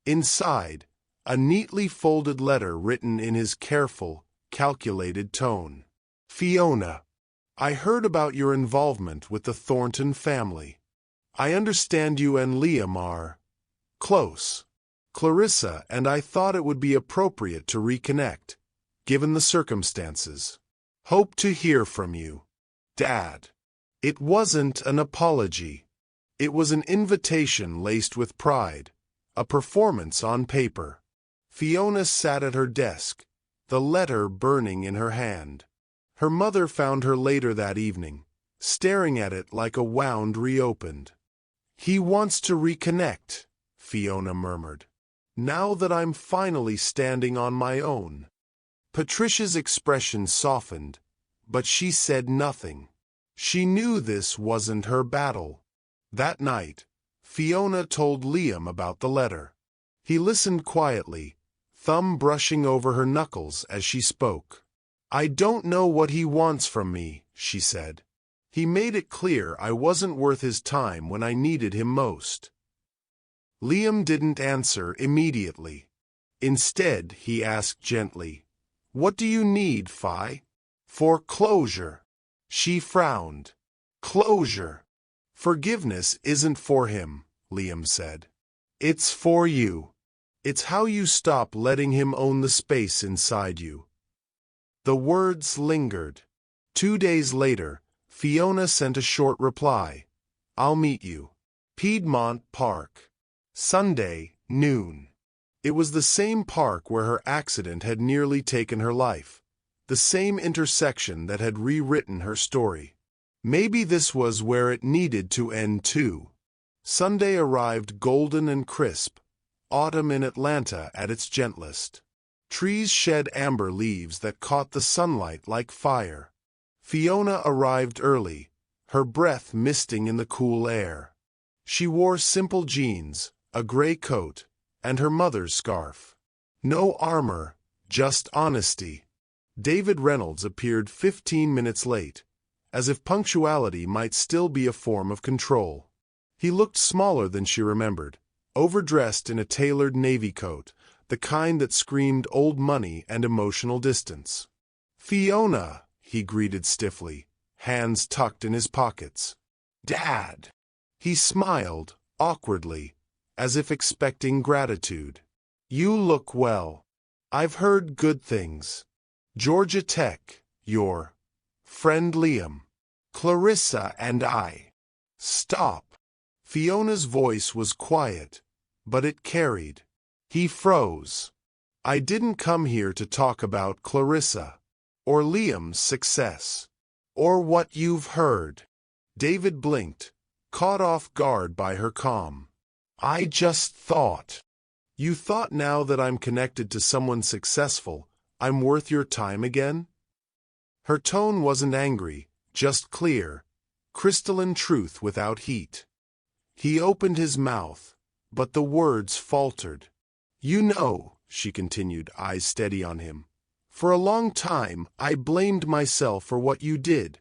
Inside, a neatly folded letter written in his careful, calculated tone. "Fiona, I heard about your involvement with the Thornton family. I understand you and Liam are close. Clarissa and I thought it would be appropriate to reconnect, given the circumstances. Hope to hear from you. Dad." It wasn't an apology. It was an invitation laced with pride, a performance on paper. Fiona sat at her desk, the letter burning in her hand. Her mother found her later that evening, staring at it like a wound reopened. "He wants to reconnect," Fiona murmured. "Now that I'm finally standing on my own." Patricia's expression softened, but she said nothing. She knew this wasn't her battle. That night, Fiona told Liam about the letter. He listened quietly, thumb brushing over her knuckles as she spoke. "I don't know what he wants from me," she said. "He made it clear I wasn't worth his time when I needed him most." Liam didn't answer immediately. Instead, he asked gently, "What do you need, Fi?" "For closure." She frowned. "Closure." "Forgiveness isn't for him," Liam said. "It's for you. It's how you stop letting him own the space inside you." The words lingered. 2 days later, Fiona sent a short reply. "I'll meet you. Piedmont Park. Sunday, noon." It was the same park where her accident had nearly taken her life, the same intersection that had rewritten her story. Maybe this was where it needed to end too. Sunday arrived golden and crisp, autumn in Atlanta at its gentlest. Trees shed amber leaves that caught the sunlight like fire. Fiona arrived early, her breath misting in the cool air. She wore simple jeans, a gray coat, and her mother's scarf. No armor, just honesty. David Reynolds appeared 15 minutes late, as if punctuality might still be a form of control. He looked smaller than she remembered, overdressed in a tailored navy coat, the kind that screamed old money and emotional distance. "Fiona," he greeted stiffly, hands tucked in his pockets. "Dad." He smiled, awkwardly, as if expecting gratitude. "You look well." I've heard good things. Georgia Tech, your friend Liam, Clarissa and I. Stop. Fiona's voice was quiet, but it carried. He froze. I didn't come here to talk about Clarissa, or Liam's success, or what you've heard. David blinked, caught off guard by her calm. I just thought. You thought now that I'm connected to someone successful, I'm worth your time again? Her tone wasn't angry, just clear, crystalline truth without heat. He opened his mouth, but the words faltered. You know, she continued, eyes steady on him, for a long time I blamed myself for what you did.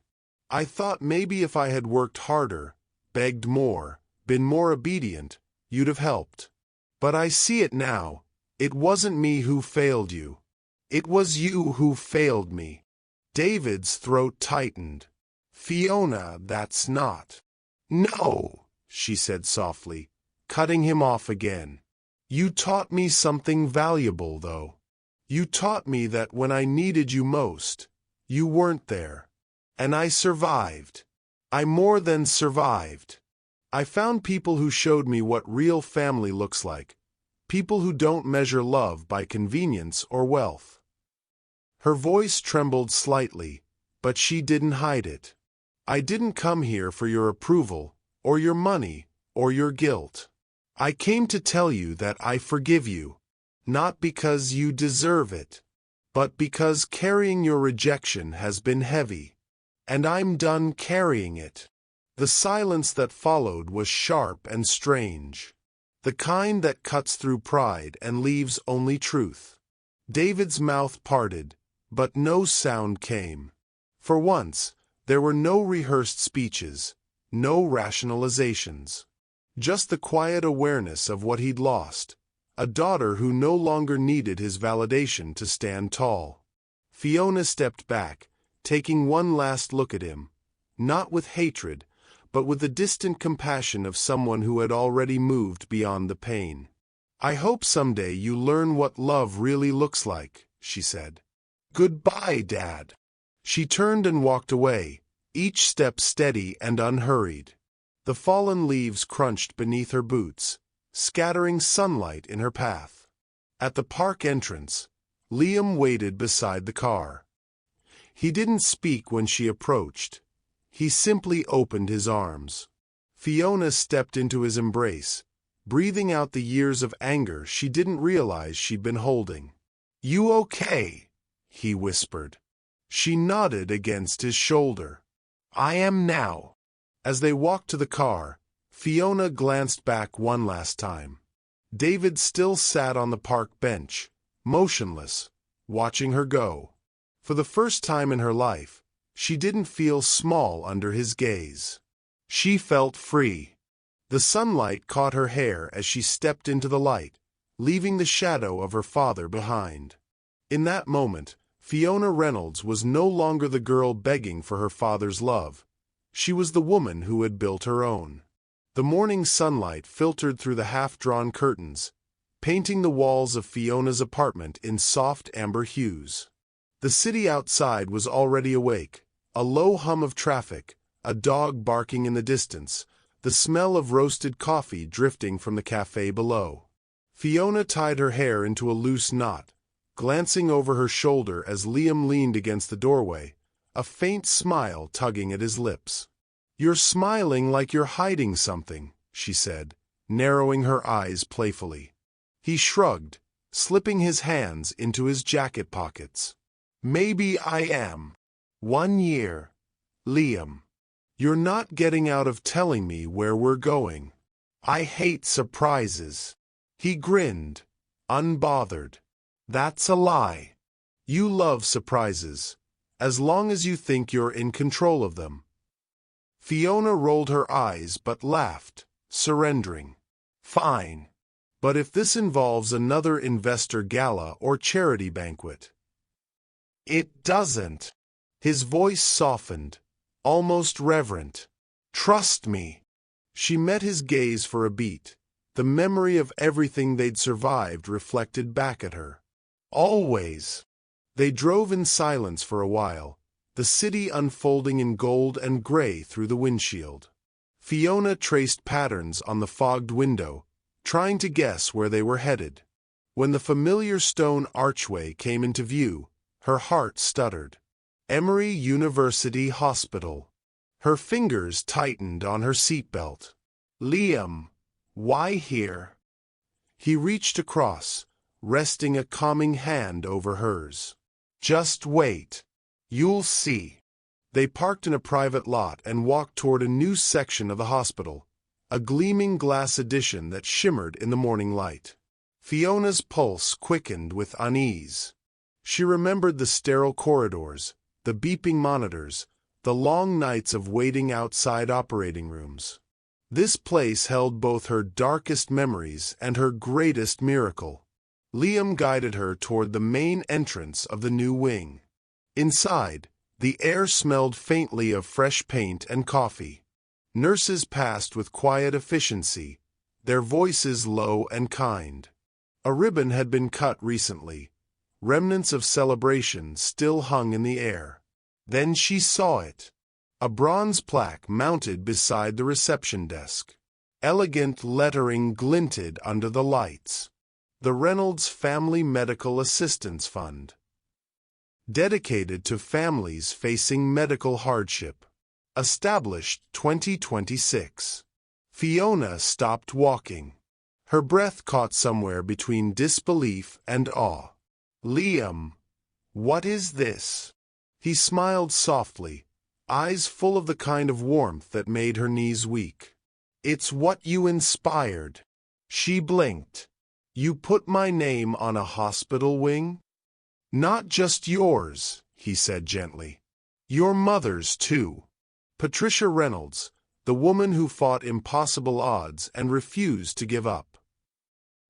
I thought maybe if I had worked harder, begged more, been more obedient, you'd have helped. But I see it now. It wasn't me who failed you. It was you who failed me. David's throat tightened. Fiona, that's not. No, she said softly, cutting him off again. You taught me something valuable, though. You taught me that when I needed you most, you weren't there. And I survived. I more than survived. I found people who showed me what real family looks like. People who don't measure love by convenience or wealth. Her voice trembled slightly, but she didn't hide it. I didn't come here for your approval, or your money, or your guilt. I came to tell you that I forgive you, not because you deserve it, but because carrying your rejection has been heavy, and I'm done carrying it. The silence that followed was sharp and strange, the kind that cuts through pride and leaves only truth. David's mouth parted, but no sound came. For once, there were no rehearsed speeches, no rationalizations. Just the quiet awareness of what he'd lost, a daughter who no longer needed his validation to stand tall. Fiona stepped back, taking one last look at him, not with hatred, but with the distant compassion of someone who had already moved beyond the pain. I hope someday you learn what love really looks like, she said. Goodbye, Dad. She turned and walked away, each step steady and unhurried. The fallen leaves crunched beneath her boots, scattering sunlight in her path. At the park entrance, Liam waited beside the car. He didn't speak when she approached. He simply opened his arms. Fiona stepped into his embrace, breathing out the years of anger she didn't realize she'd been holding. You okay? He whispered. She nodded against his shoulder. I am now. As they walked to the car, Fiona glanced back one last time. David still sat on the park bench, motionless, watching her go. For the first time in her life, she didn't feel small under his gaze. She felt free. The sunlight caught her hair as she stepped into the light, leaving the shadow of her father behind. In that moment, Fiona Reynolds was no longer the girl begging for her father's love. She was the woman who had built her own. The morning sunlight filtered through the half-drawn curtains, painting the walls of Fiona's apartment in soft amber hues. The city outside was already awake, a low hum of traffic, a dog barking in the distance, the smell of roasted coffee drifting from the cafe below. Fiona tied her hair into a loose knot, glancing over her shoulder as Liam leaned against the doorway, a faint smile tugging at his lips. You're smiling like you're hiding something, she said, narrowing her eyes playfully. He shrugged, slipping his hands into his jacket pockets. Maybe I am. 1 year. Liam. You're not getting out of telling me where we're going. I hate surprises. He grinned, unbothered. That's a lie. You love surprises, as long as you think you're in control of them. Fiona rolled her eyes but laughed, surrendering. Fine. But if this involves another investor gala or charity banquet. It doesn't. His voice softened, almost reverent. Trust me. She met his gaze for a beat, the memory of everything they'd survived reflected back at her. Always. They drove in silence for a while, the city unfolding in gold and gray through the windshield. Fiona traced patterns on the fogged window, trying to guess where they were headed. When the familiar stone archway came into view, her heart stuttered. Emory University Hospital. Her fingers tightened on her seatbelt. Liam, why here? He reached across, resting a calming hand over hers. Just wait. You'll see. They parked in a private lot and walked toward a new section of the hospital, a gleaming glass addition that shimmered in the morning light. Fiona's pulse quickened with unease. She remembered the sterile corridors, the beeping monitors, the long nights of waiting outside operating rooms. This place held both her darkest memories and her greatest miracle. Liam guided her toward the main entrance of the new wing. Inside, the air smelled faintly of fresh paint and coffee. Nurses passed with quiet efficiency, their voices low and kind. A ribbon had been cut recently. Remnants of celebration still hung in the air. Then she saw it. A bronze plaque mounted beside the reception desk. Elegant lettering glinted under the lights. The Reynolds Family Medical Assistance Fund. Dedicated to families facing medical hardship. Established 2026. Fiona stopped walking. Her breath caught somewhere between disbelief and awe. Liam, what is this? He smiled softly, eyes full of the kind of warmth that made her knees weak. It's what you inspired. She blinked. You put my name on a hospital wing? Not just yours, he said gently. Your mother's too. Patricia Reynolds, the woman who fought impossible odds and refused to give up.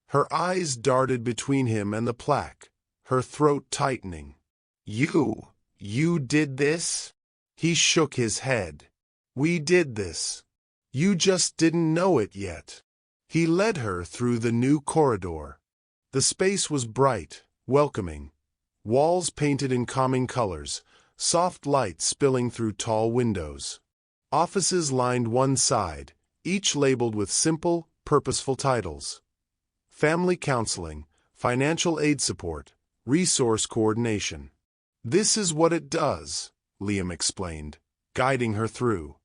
Her eyes darted between him and the plaque, her throat tightening. You did this? He shook his head. We did this. You just didn't know it yet. He led her through the new corridor. The space was bright, welcoming. Walls painted in calming colors, soft light spilling through tall windows. Offices lined one side, each labeled with simple, purposeful titles. Family counseling, financial aid support, resource coordination. This is what it does, Liam explained, guiding her through.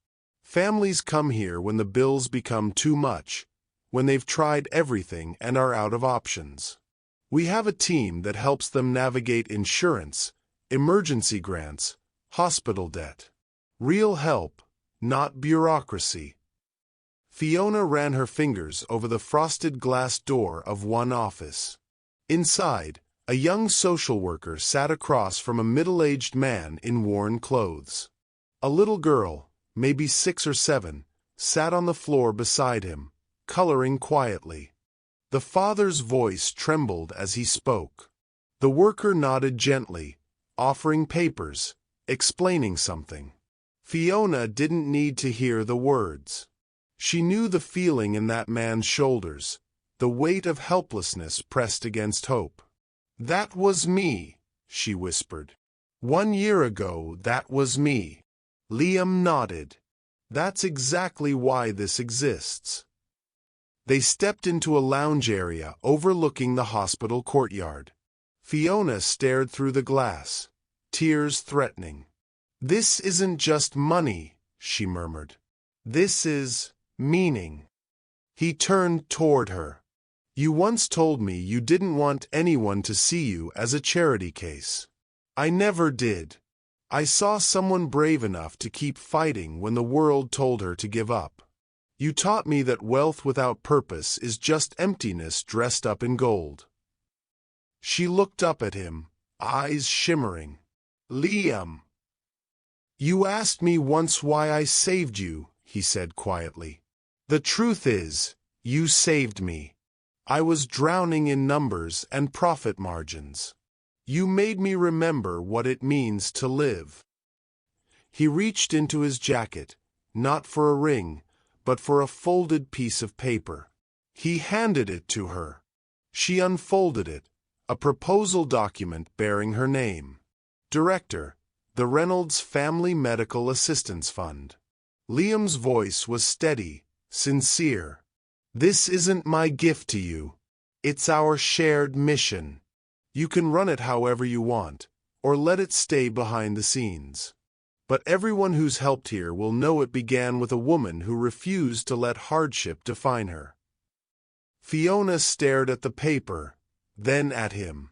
Families come here when the bills become too much, when they've tried everything and are out of options. We have a team that helps them navigate insurance, emergency grants, hospital debt. Real help, not bureaucracy. Fiona ran her fingers over the frosted glass door of one office. Inside, a young social worker sat across from a middle-aged man in worn clothes. A little girl, maybe 6 or 7, sat on the floor beside him, coloring quietly. The father's voice trembled as he spoke. The worker nodded gently, offering papers, explaining something. Fiona didn't need to hear the words. She knew the feeling in that man's shoulders, the weight of helplessness pressed against hope. That was me, she whispered. 1 year ago, that was me. Liam nodded. That's exactly why this exists. They stepped into a lounge area overlooking the hospital courtyard. Fiona stared through the glass, tears threatening. This isn't just money, she murmured. This is meaning. He turned toward her. You once told me you didn't want anyone to see you as a charity case. I never did. I saw someone brave enough to keep fighting when the world told her to give up. You taught me that wealth without purpose is just emptiness dressed up in gold. She looked up at him, eyes shimmering. Liam. You asked me once why I saved you, he said quietly. The truth is, you saved me. I was drowning in numbers and profit margins. You made me remember what it means to live. He reached into his jacket, not for a ring, but for a folded piece of paper. He handed it to her. She unfolded it, A proposal document bearing her name. Director, the Reynolds Family Medical Assistance Fund. Liam's voice was steady, sincere. This isn't my gift to you. It's our shared mission. You can run it however you want, or let it stay behind the scenes. But everyone who's helped here will know it began with a woman who refused to let hardship define her. Fiona stared at the paper, then at him.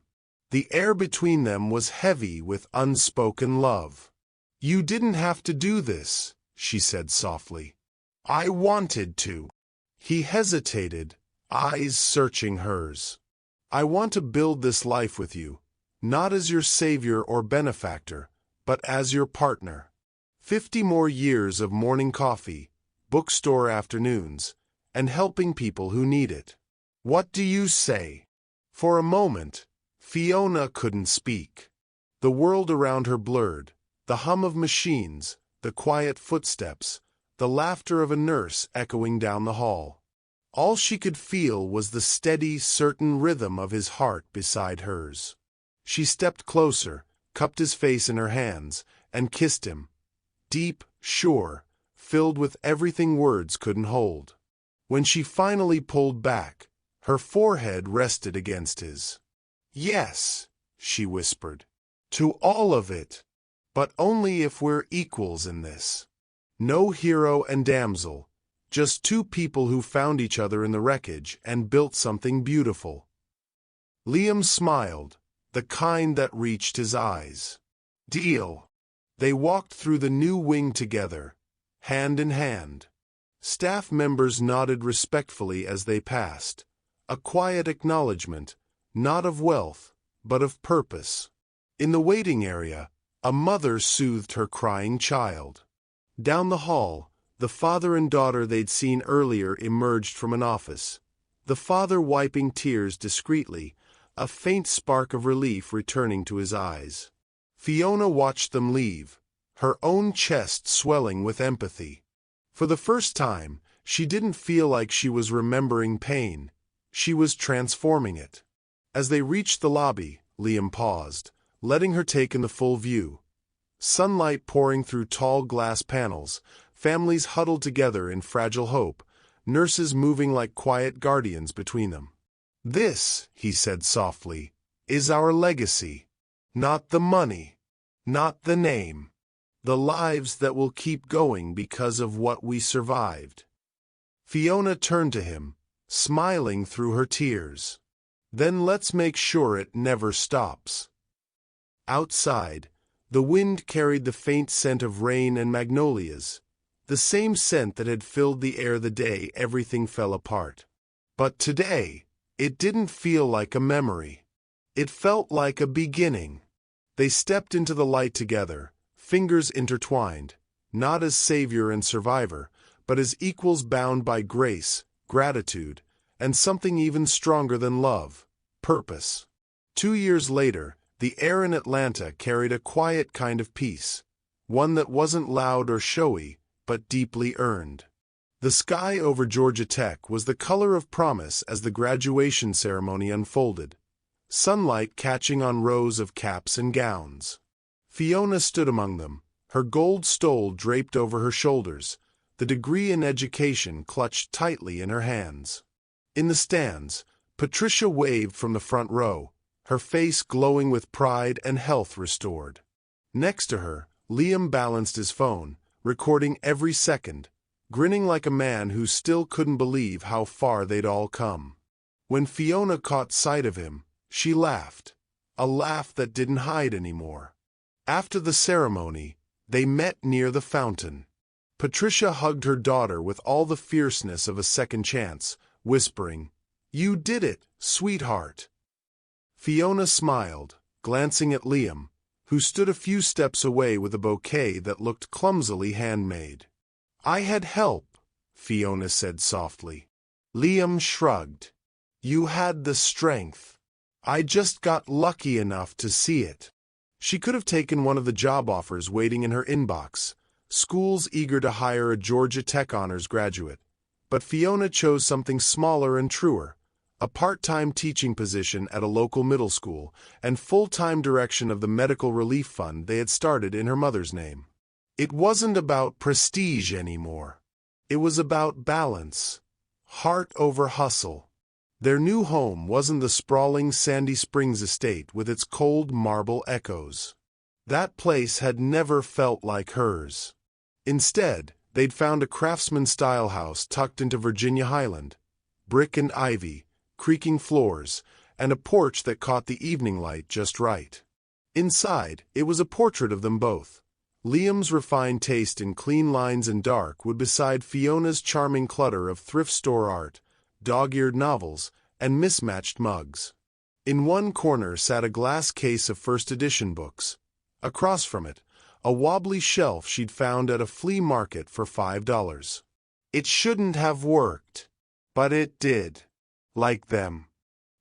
The air between them was heavy with unspoken love. You didn't have to do this, she said softly. I wanted to. He hesitated, eyes searching hers. I want to build this life with you, not as your savior or benefactor, but as your partner. 50 more years of morning coffee, bookstore afternoons, and helping people who need it. What do you say? For a moment, Fiona couldn't speak. The world around her blurred, the hum of machines, the quiet footsteps, the laughter of a nurse echoing down the hall. All she could feel was the steady, certain rhythm of his heart beside hers. She stepped closer, cupped his face in her hands, and kissed him. Deep, sure, filled with everything words couldn't hold. When she finally pulled back, her forehead rested against his. Yes, she whispered. To all of it. But only if we're equals in this. No hero and damsel, just two people who found each other in the wreckage and built something beautiful. Liam smiled, the kind that reached his eyes. Deal. They walked through the new wing together, hand in hand. Staff members nodded respectfully as they passed, a quiet acknowledgement, not of wealth, but of purpose. In the waiting area, a mother soothed her crying child. Down the hall, the father and daughter they'd seen earlier emerged from an office, the father wiping tears discreetly, a faint spark of relief returning to his eyes. Fiona watched them leave, her own chest swelling with empathy. For the first time, she didn't feel like she was remembering pain. She was transforming it. As they reached the lobby, Liam paused, letting her take in the full view. Sunlight pouring through tall glass panels, families huddled together in fragile hope, nurses moving like quiet guardians between them. This, he said softly, is our legacy. Not the money, not the name. The lives that will keep going because of what we survived. Fiona turned to him, smiling through her tears. Then let's make sure it never stops. Outside, the wind carried the faint scent of rain and magnolias, the same scent that had filled the air the day everything fell apart. But today, it didn't feel like a memory. It felt like a beginning. They stepped into the light together, fingers intertwined, not as savior and survivor, but as equals bound by grace, gratitude, and something even stronger than love, purpose. 2 years later, the air in Atlanta carried a quiet kind of peace, one that wasn't loud or showy, but deeply earned. The sky over Georgia Tech was the color of promise as the graduation ceremony unfolded, sunlight catching on rows of caps and gowns. Fiona stood among them, her gold stole draped over her shoulders, the degree in education clutched tightly in her hands. In the stands, Patricia waved from the front row, her face glowing with pride and health restored. Next to her, Liam balanced his phone, recording every second, grinning like a man who still couldn't believe how far they'd all come. When Fiona caught sight of him, she laughed, a laugh that didn't hide anymore. After the ceremony, they met near the fountain. Patricia hugged her daughter with all the fierceness of a second chance, whispering, "You did it, sweetheart." Fiona smiled, glancing at Liam, who stood a few steps away with a bouquet that looked clumsily handmade. "I had help," Fiona said softly. Liam shrugged. "You had the strength. I just got lucky enough to see it." She could have taken one of the job offers waiting in her inbox, schools eager to hire a Georgia Tech honors graduate, but Fiona chose something smaller and truer, a part-time teaching position at a local middle school, and full-time direction of the medical relief fund they had started in her mother's name. It wasn't about prestige anymore. It was about balance, heart over hustle. Their new home wasn't the sprawling Sandy Springs estate with its cold marble echoes. That place had never felt like hers. Instead, they'd found a craftsman-style house tucked into Virginia Highland, brick and ivy, creaking floors, and a porch that caught the evening light just right. Inside, it was a portrait of them both. Liam's refined taste in clean lines and dark would beside Fiona's charming clutter of thrift store art, dog-eared novels, and mismatched mugs. In one corner sat a glass case of first edition books. Across from it, a wobbly shelf she'd found at a flea market for $5. It shouldn't have worked, but it did. Like them.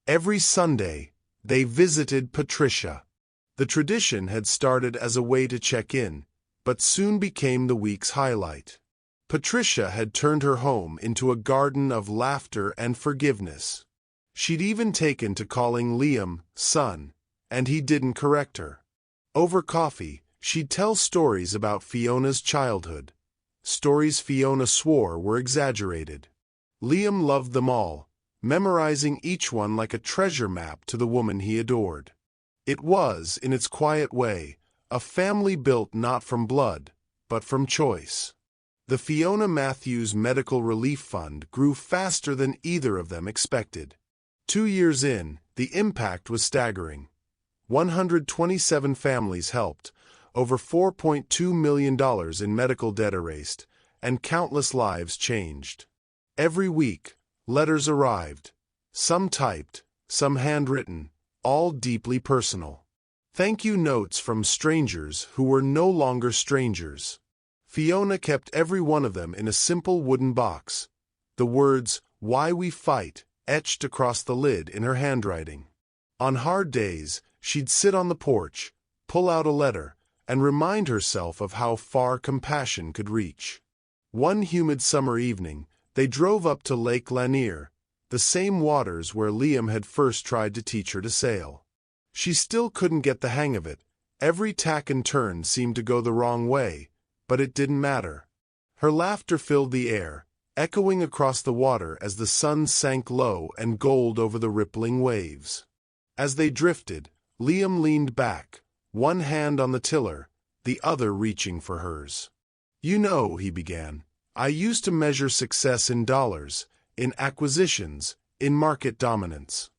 Every Sunday, they visited Patricia. The tradition had started as a way to check in, but soon became the week's highlight. Patricia had turned her home into a garden of laughter and forgiveness. She'd even taken to calling Liam son, and he didn't correct her. Over coffee, she'd tell stories about Fiona's childhood, stories Fiona swore were exaggerated. Liam loved them all, memorizing each one like a treasure map to the woman he adored. It was, in its quiet way, a family built not from blood, but from choice. The Fiona Matthews Medical Relief Fund grew faster than either of them expected. 2 years in, the impact was staggering. 127 families helped, over $4.2 million in medical debt erased, and countless lives changed. Every week, letters arrived, some typed, some handwritten, all deeply personal. Thank you notes from strangers who were no longer strangers. Fiona kept every one of them in a simple wooden box, the words, "Why We Fight," etched across the lid in her handwriting. On hard days, she'd sit on the porch, pull out a letter, and remind herself of how far compassion could reach. One humid summer evening, they drove up to Lake Lanier, the same waters where Liam had first tried to teach her to sail. She still couldn't get the hang of it. Every tack and turn seemed to go the wrong way, but it didn't matter. Her laughter filled the air, echoing across the water as the sun sank low and gold over the rippling waves. As they drifted, Liam leaned back, one hand on the tiller, the other reaching for hers. "You know," he began, "I used to measure success in dollars, in acquisitions, in market dominance.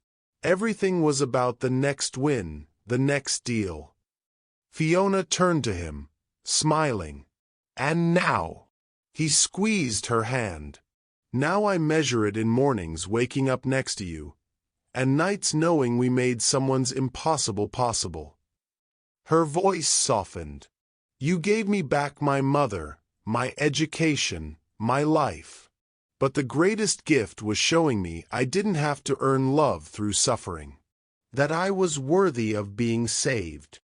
Everything was about the next win, the next deal." Fiona turned to him, smiling. "And now?" He squeezed her hand. "Now I measure it in mornings waking up next to you, and nights knowing we made someone's impossible possible." Her voice softened. "You gave me back my mother, my education, my life. But the greatest gift was showing me I didn't have to earn love through suffering. That I was worthy of being saved."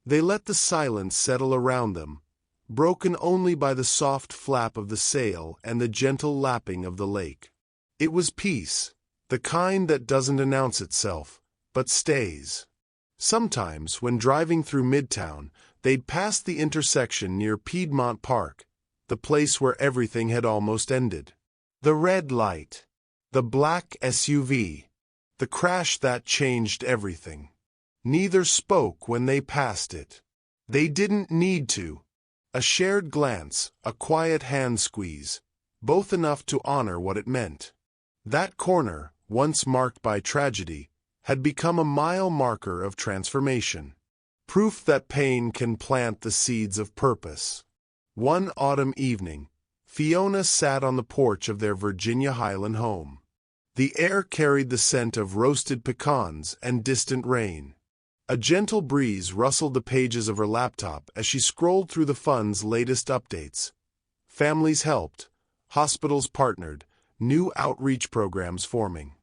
They let the silence settle around them, broken only by the soft flap of the sail and the gentle lapping of the lake. It was peace, the kind that doesn't announce itself, but stays. Sometimes, when driving through Midtown, they'd pass the intersection near Piedmont Park, the place where everything had almost ended. The red light, the black SUV, the crash that changed everything. Neither spoke when they passed it. They didn't need to. A shared glance, a quiet hand squeeze, both enough to honor what it meant. That corner, once marked by tragedy, had become a mile marker of transformation. Proof that pain can plant the seeds of purpose. One autumn evening, Fiona sat on the porch of their Virginia Highland home. The air carried the scent of roasted pecans and distant rain. A gentle breeze rustled the pages of her laptop as she scrolled through the fund's latest updates. Families helped, hospitals partnered, new outreach programs forming.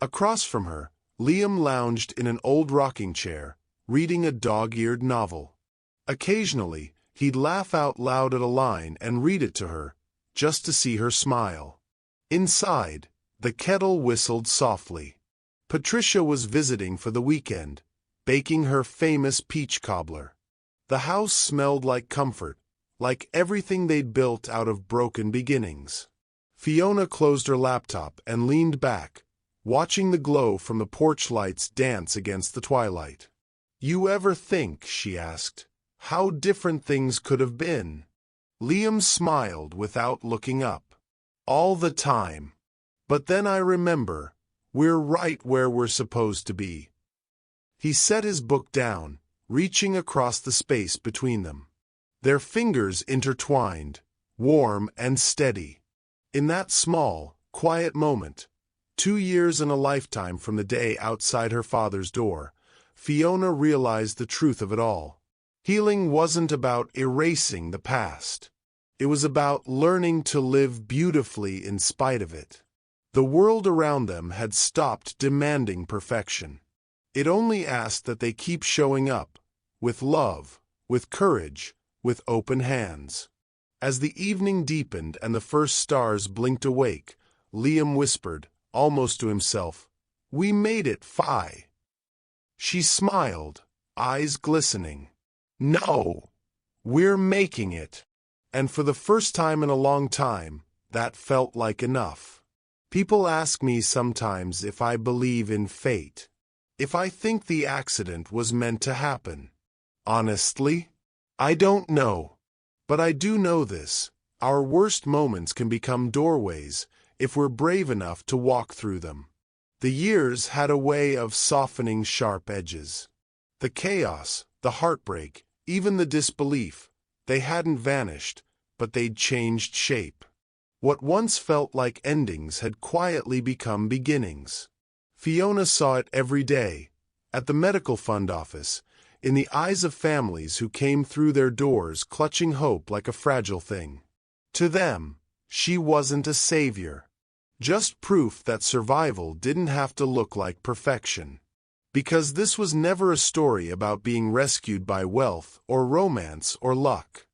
Across from her, Liam lounged in an old rocking chair, reading a dog-eared novel. Occasionally, he'd laugh out loud at a line and read it to her, just to see her smile. Inside, the kettle whistled softly. Patricia was visiting for the weekend, baking her famous peach cobbler. The house smelled like comfort, like everything they'd built out of broken beginnings. Fiona closed her laptop and leaned back, watching the glow from the porch lights dance against the twilight. "You ever think," she asked, "how different things could have been?" Liam smiled without looking up. "All the time. But then I remember, we're right where we're supposed to be." He set his book down, reaching across the space between them. Their fingers intertwined, warm and steady. In that small, quiet moment, 2 years and a lifetime from the day outside her father's door, Fiona realized the truth of it all. Healing wasn't about erasing the past. It was about learning to live beautifully in spite of it. The world around them had stopped demanding perfection. It only asked that they keep showing up, with love, with courage, with open hands. As the evening deepened and the first stars blinked awake, Liam whispered, almost to himself, "We made it, Fi." She smiled, eyes glistening. "No, we're making it." And for the first time in a long time, that felt like enough. People ask me sometimes if I believe in fate, if I think the accident was meant to happen. Honestly, I don't know. But I do know this: our worst moments can become doorways if we're brave enough to walk through them. The years had a way of softening sharp edges. The chaos, the heartbreak, even the disbelief, they hadn't vanished, but they'd changed shape. What once felt like endings had quietly become beginnings. Fiona saw it every day, at the medical fund office, in the eyes of families who came through their doors clutching hope like a fragile thing. To them, she wasn't a savior, just proof that survival didn't have to look like perfection. Because this was never a story about being rescued by wealth or romance or luck.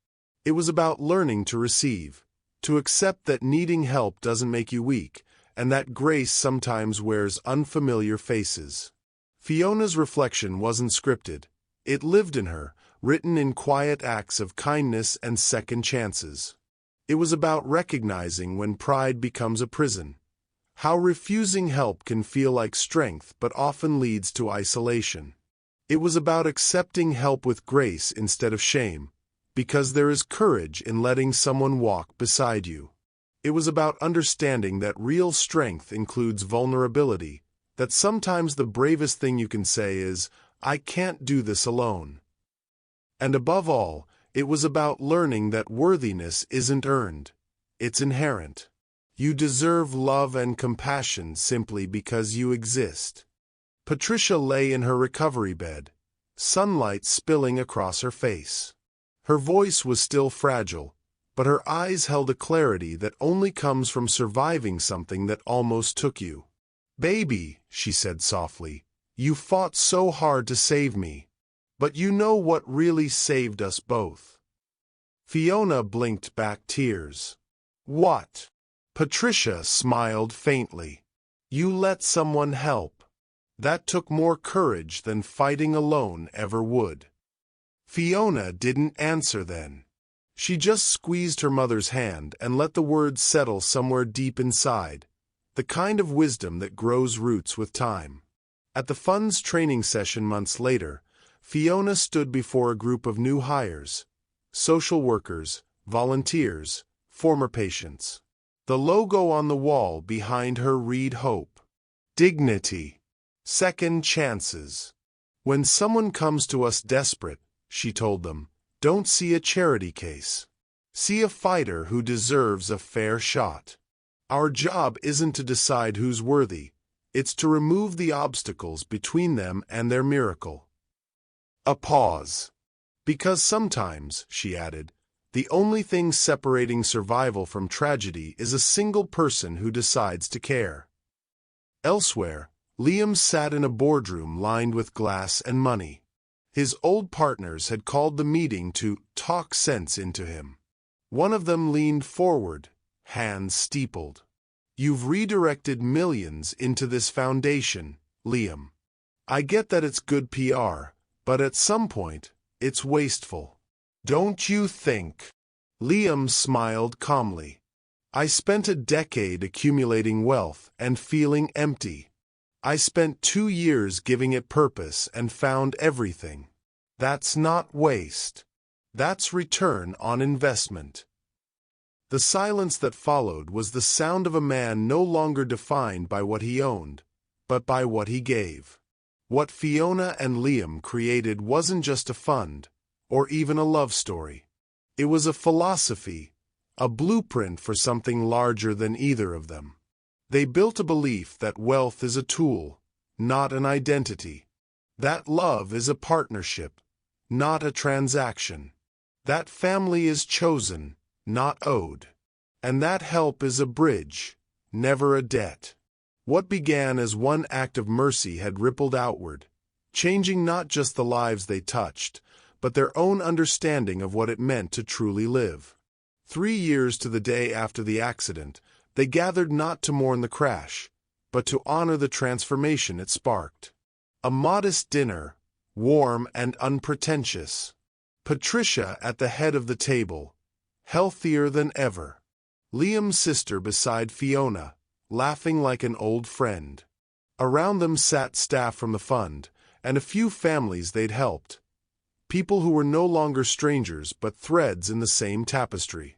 It was about learning to receive, to accept that needing help doesn't make you weak, and that grace sometimes wears unfamiliar faces. Fiona's reflection wasn't scripted. It lived in her, written in quiet acts of kindness and second chances. It was about recognizing when pride becomes a prison, how refusing help can feel like strength but often leads to isolation. It was about accepting help with grace instead of shame, because there is courage in letting someone walk beside you. It was about understanding that real strength includes vulnerability, that sometimes the bravest thing you can say is, "I can't do this alone." And above all, it was about learning that worthiness isn't earned, it's inherent. You deserve love and compassion simply because you exist. Patricia lay in her recovery bed, sunlight spilling across her face. Her voice was still fragile, but her eyes held a clarity that only comes from surviving something that almost took you. "Baby," she said softly, "you fought so hard to save me. But you know what really saved us both?" Fiona blinked back tears. "What?" Patricia smiled faintly. "You let someone help. That took more courage than fighting alone ever would." Fiona didn't answer then. She just squeezed her mother's hand and let the words settle somewhere deep inside, the kind of wisdom that grows roots with time. At the fund's training session months later, Fiona stood before a group of new hires, social workers, volunteers, former patients. The logo on the wall behind her read hope, dignity, second chances. "When someone comes to us desperate," she told them, "don't see a charity case. See a fighter who deserves a fair shot. Our job isn't to decide who's worthy, it's to remove the obstacles between them and their miracle." A pause. "Because sometimes," she added, "the only thing separating survival from tragedy is a single person who decides to care." Elsewhere, Liam sat in a boardroom lined with glass and money. His old partners had called the meeting to talk sense into him. One of them leaned forward, hands steepled. "You've redirected millions into this foundation," Liam. I get that it's good PR, but at some point, it's wasteful. Don't you think? Liam smiled calmly. I spent a decade accumulating wealth and feeling empty. I spent 2 years giving it purpose and found everything. That's not waste. That's return on investment. The silence that followed was the sound of a man no longer defined by what he owned, but by what he gave. What Fiona and Liam created wasn't just a fund, or even a love story. It was a philosophy, a blueprint for something larger than either of them. They built a belief that wealth is a tool, not an identity. That love is a partnership, not a transaction. That family is chosen, not owed. And that help is a bridge, never a debt. What began as one act of mercy had rippled outward, changing not just the lives they touched, but their own understanding of what it meant to truly live. 3 years to the day after the accident, they gathered not to mourn the crash, but to honor the transformation it sparked. A modest dinner, warm and unpretentious. Patricia at the head of the table, healthier than ever. Liam's sister beside Fiona, laughing like an old friend. Around them sat staff from the fund, and a few families they'd helped. People who were no longer strangers but threads in the same tapestry.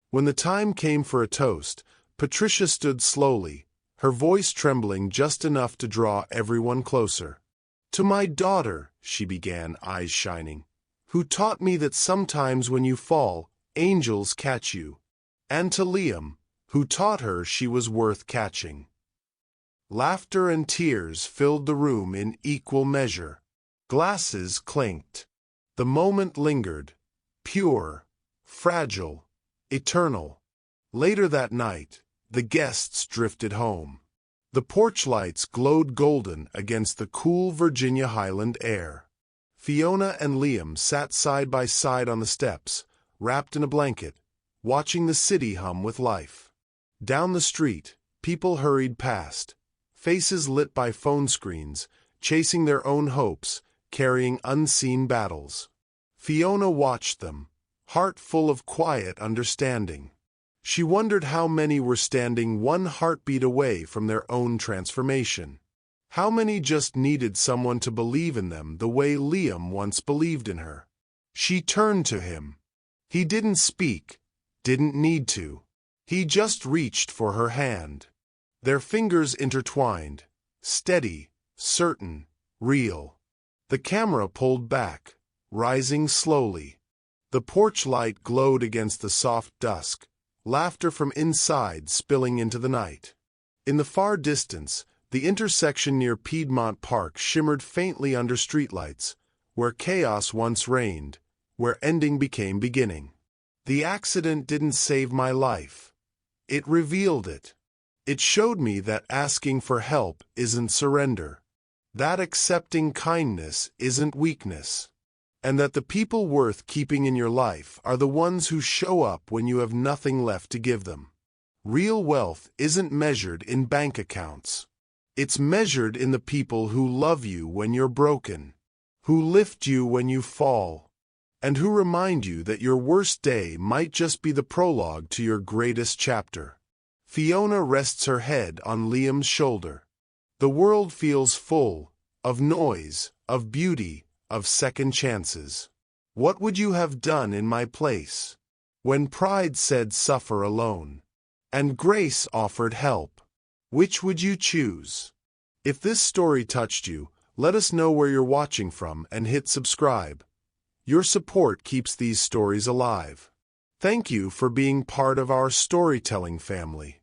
When the time came for a toast, Patricia stood slowly, her voice trembling just enough to draw everyone closer. "To my daughter," she began, eyes shining, "who taught me that sometimes when you fall, angels catch you. And to Liam, who taught her she was worth catching." Laughter and tears filled the room in equal measure. Glasses clinked. The moment lingered, pure, fragile, eternal. Later that night, the guests drifted home. The porch lights glowed golden against the cool Virginia Highland air. Fiona and Liam sat side by side on the steps, wrapped in a blanket, watching the city hum with life. Down the street, people hurried past, faces lit by phone screens, chasing their own hopes, carrying unseen battles. Fiona watched them, heart full of quiet understanding. She wondered how many were standing one heartbeat away from their own transformation. How many just needed someone to believe in them the way Liam once believed in her. She turned to him. He didn't speak, didn't need to. He just reached for her hand. Their fingers intertwined, steady, certain, real. The camera pulled back, rising slowly. The porch light glowed against the soft dusk, laughter from inside spilling into the night. In the far distance, the intersection near Piedmont Park shimmered faintly under streetlights, where chaos once reigned, where ending became beginning. The accident didn't save my life. It revealed it. It showed me that asking for help isn't surrender, that accepting kindness isn't weakness, and that the people worth keeping in your life are the ones who show up when you have nothing left to give them. Real wealth isn't measured in bank accounts. It's measured in the people who love you when you're broken, who lift you when you fall, and who remind you that your worst day might just be the prologue to your greatest chapter. Fiona rests her head on Liam's shoulder. The world feels full of noise, of beauty, of second chances. What would you have done in my place? When pride said suffer alone, and grace offered help, which would you choose? If this story touched you, let us know where you're watching from and hit subscribe. Your support keeps these stories alive. Thank you for being part of our storytelling family.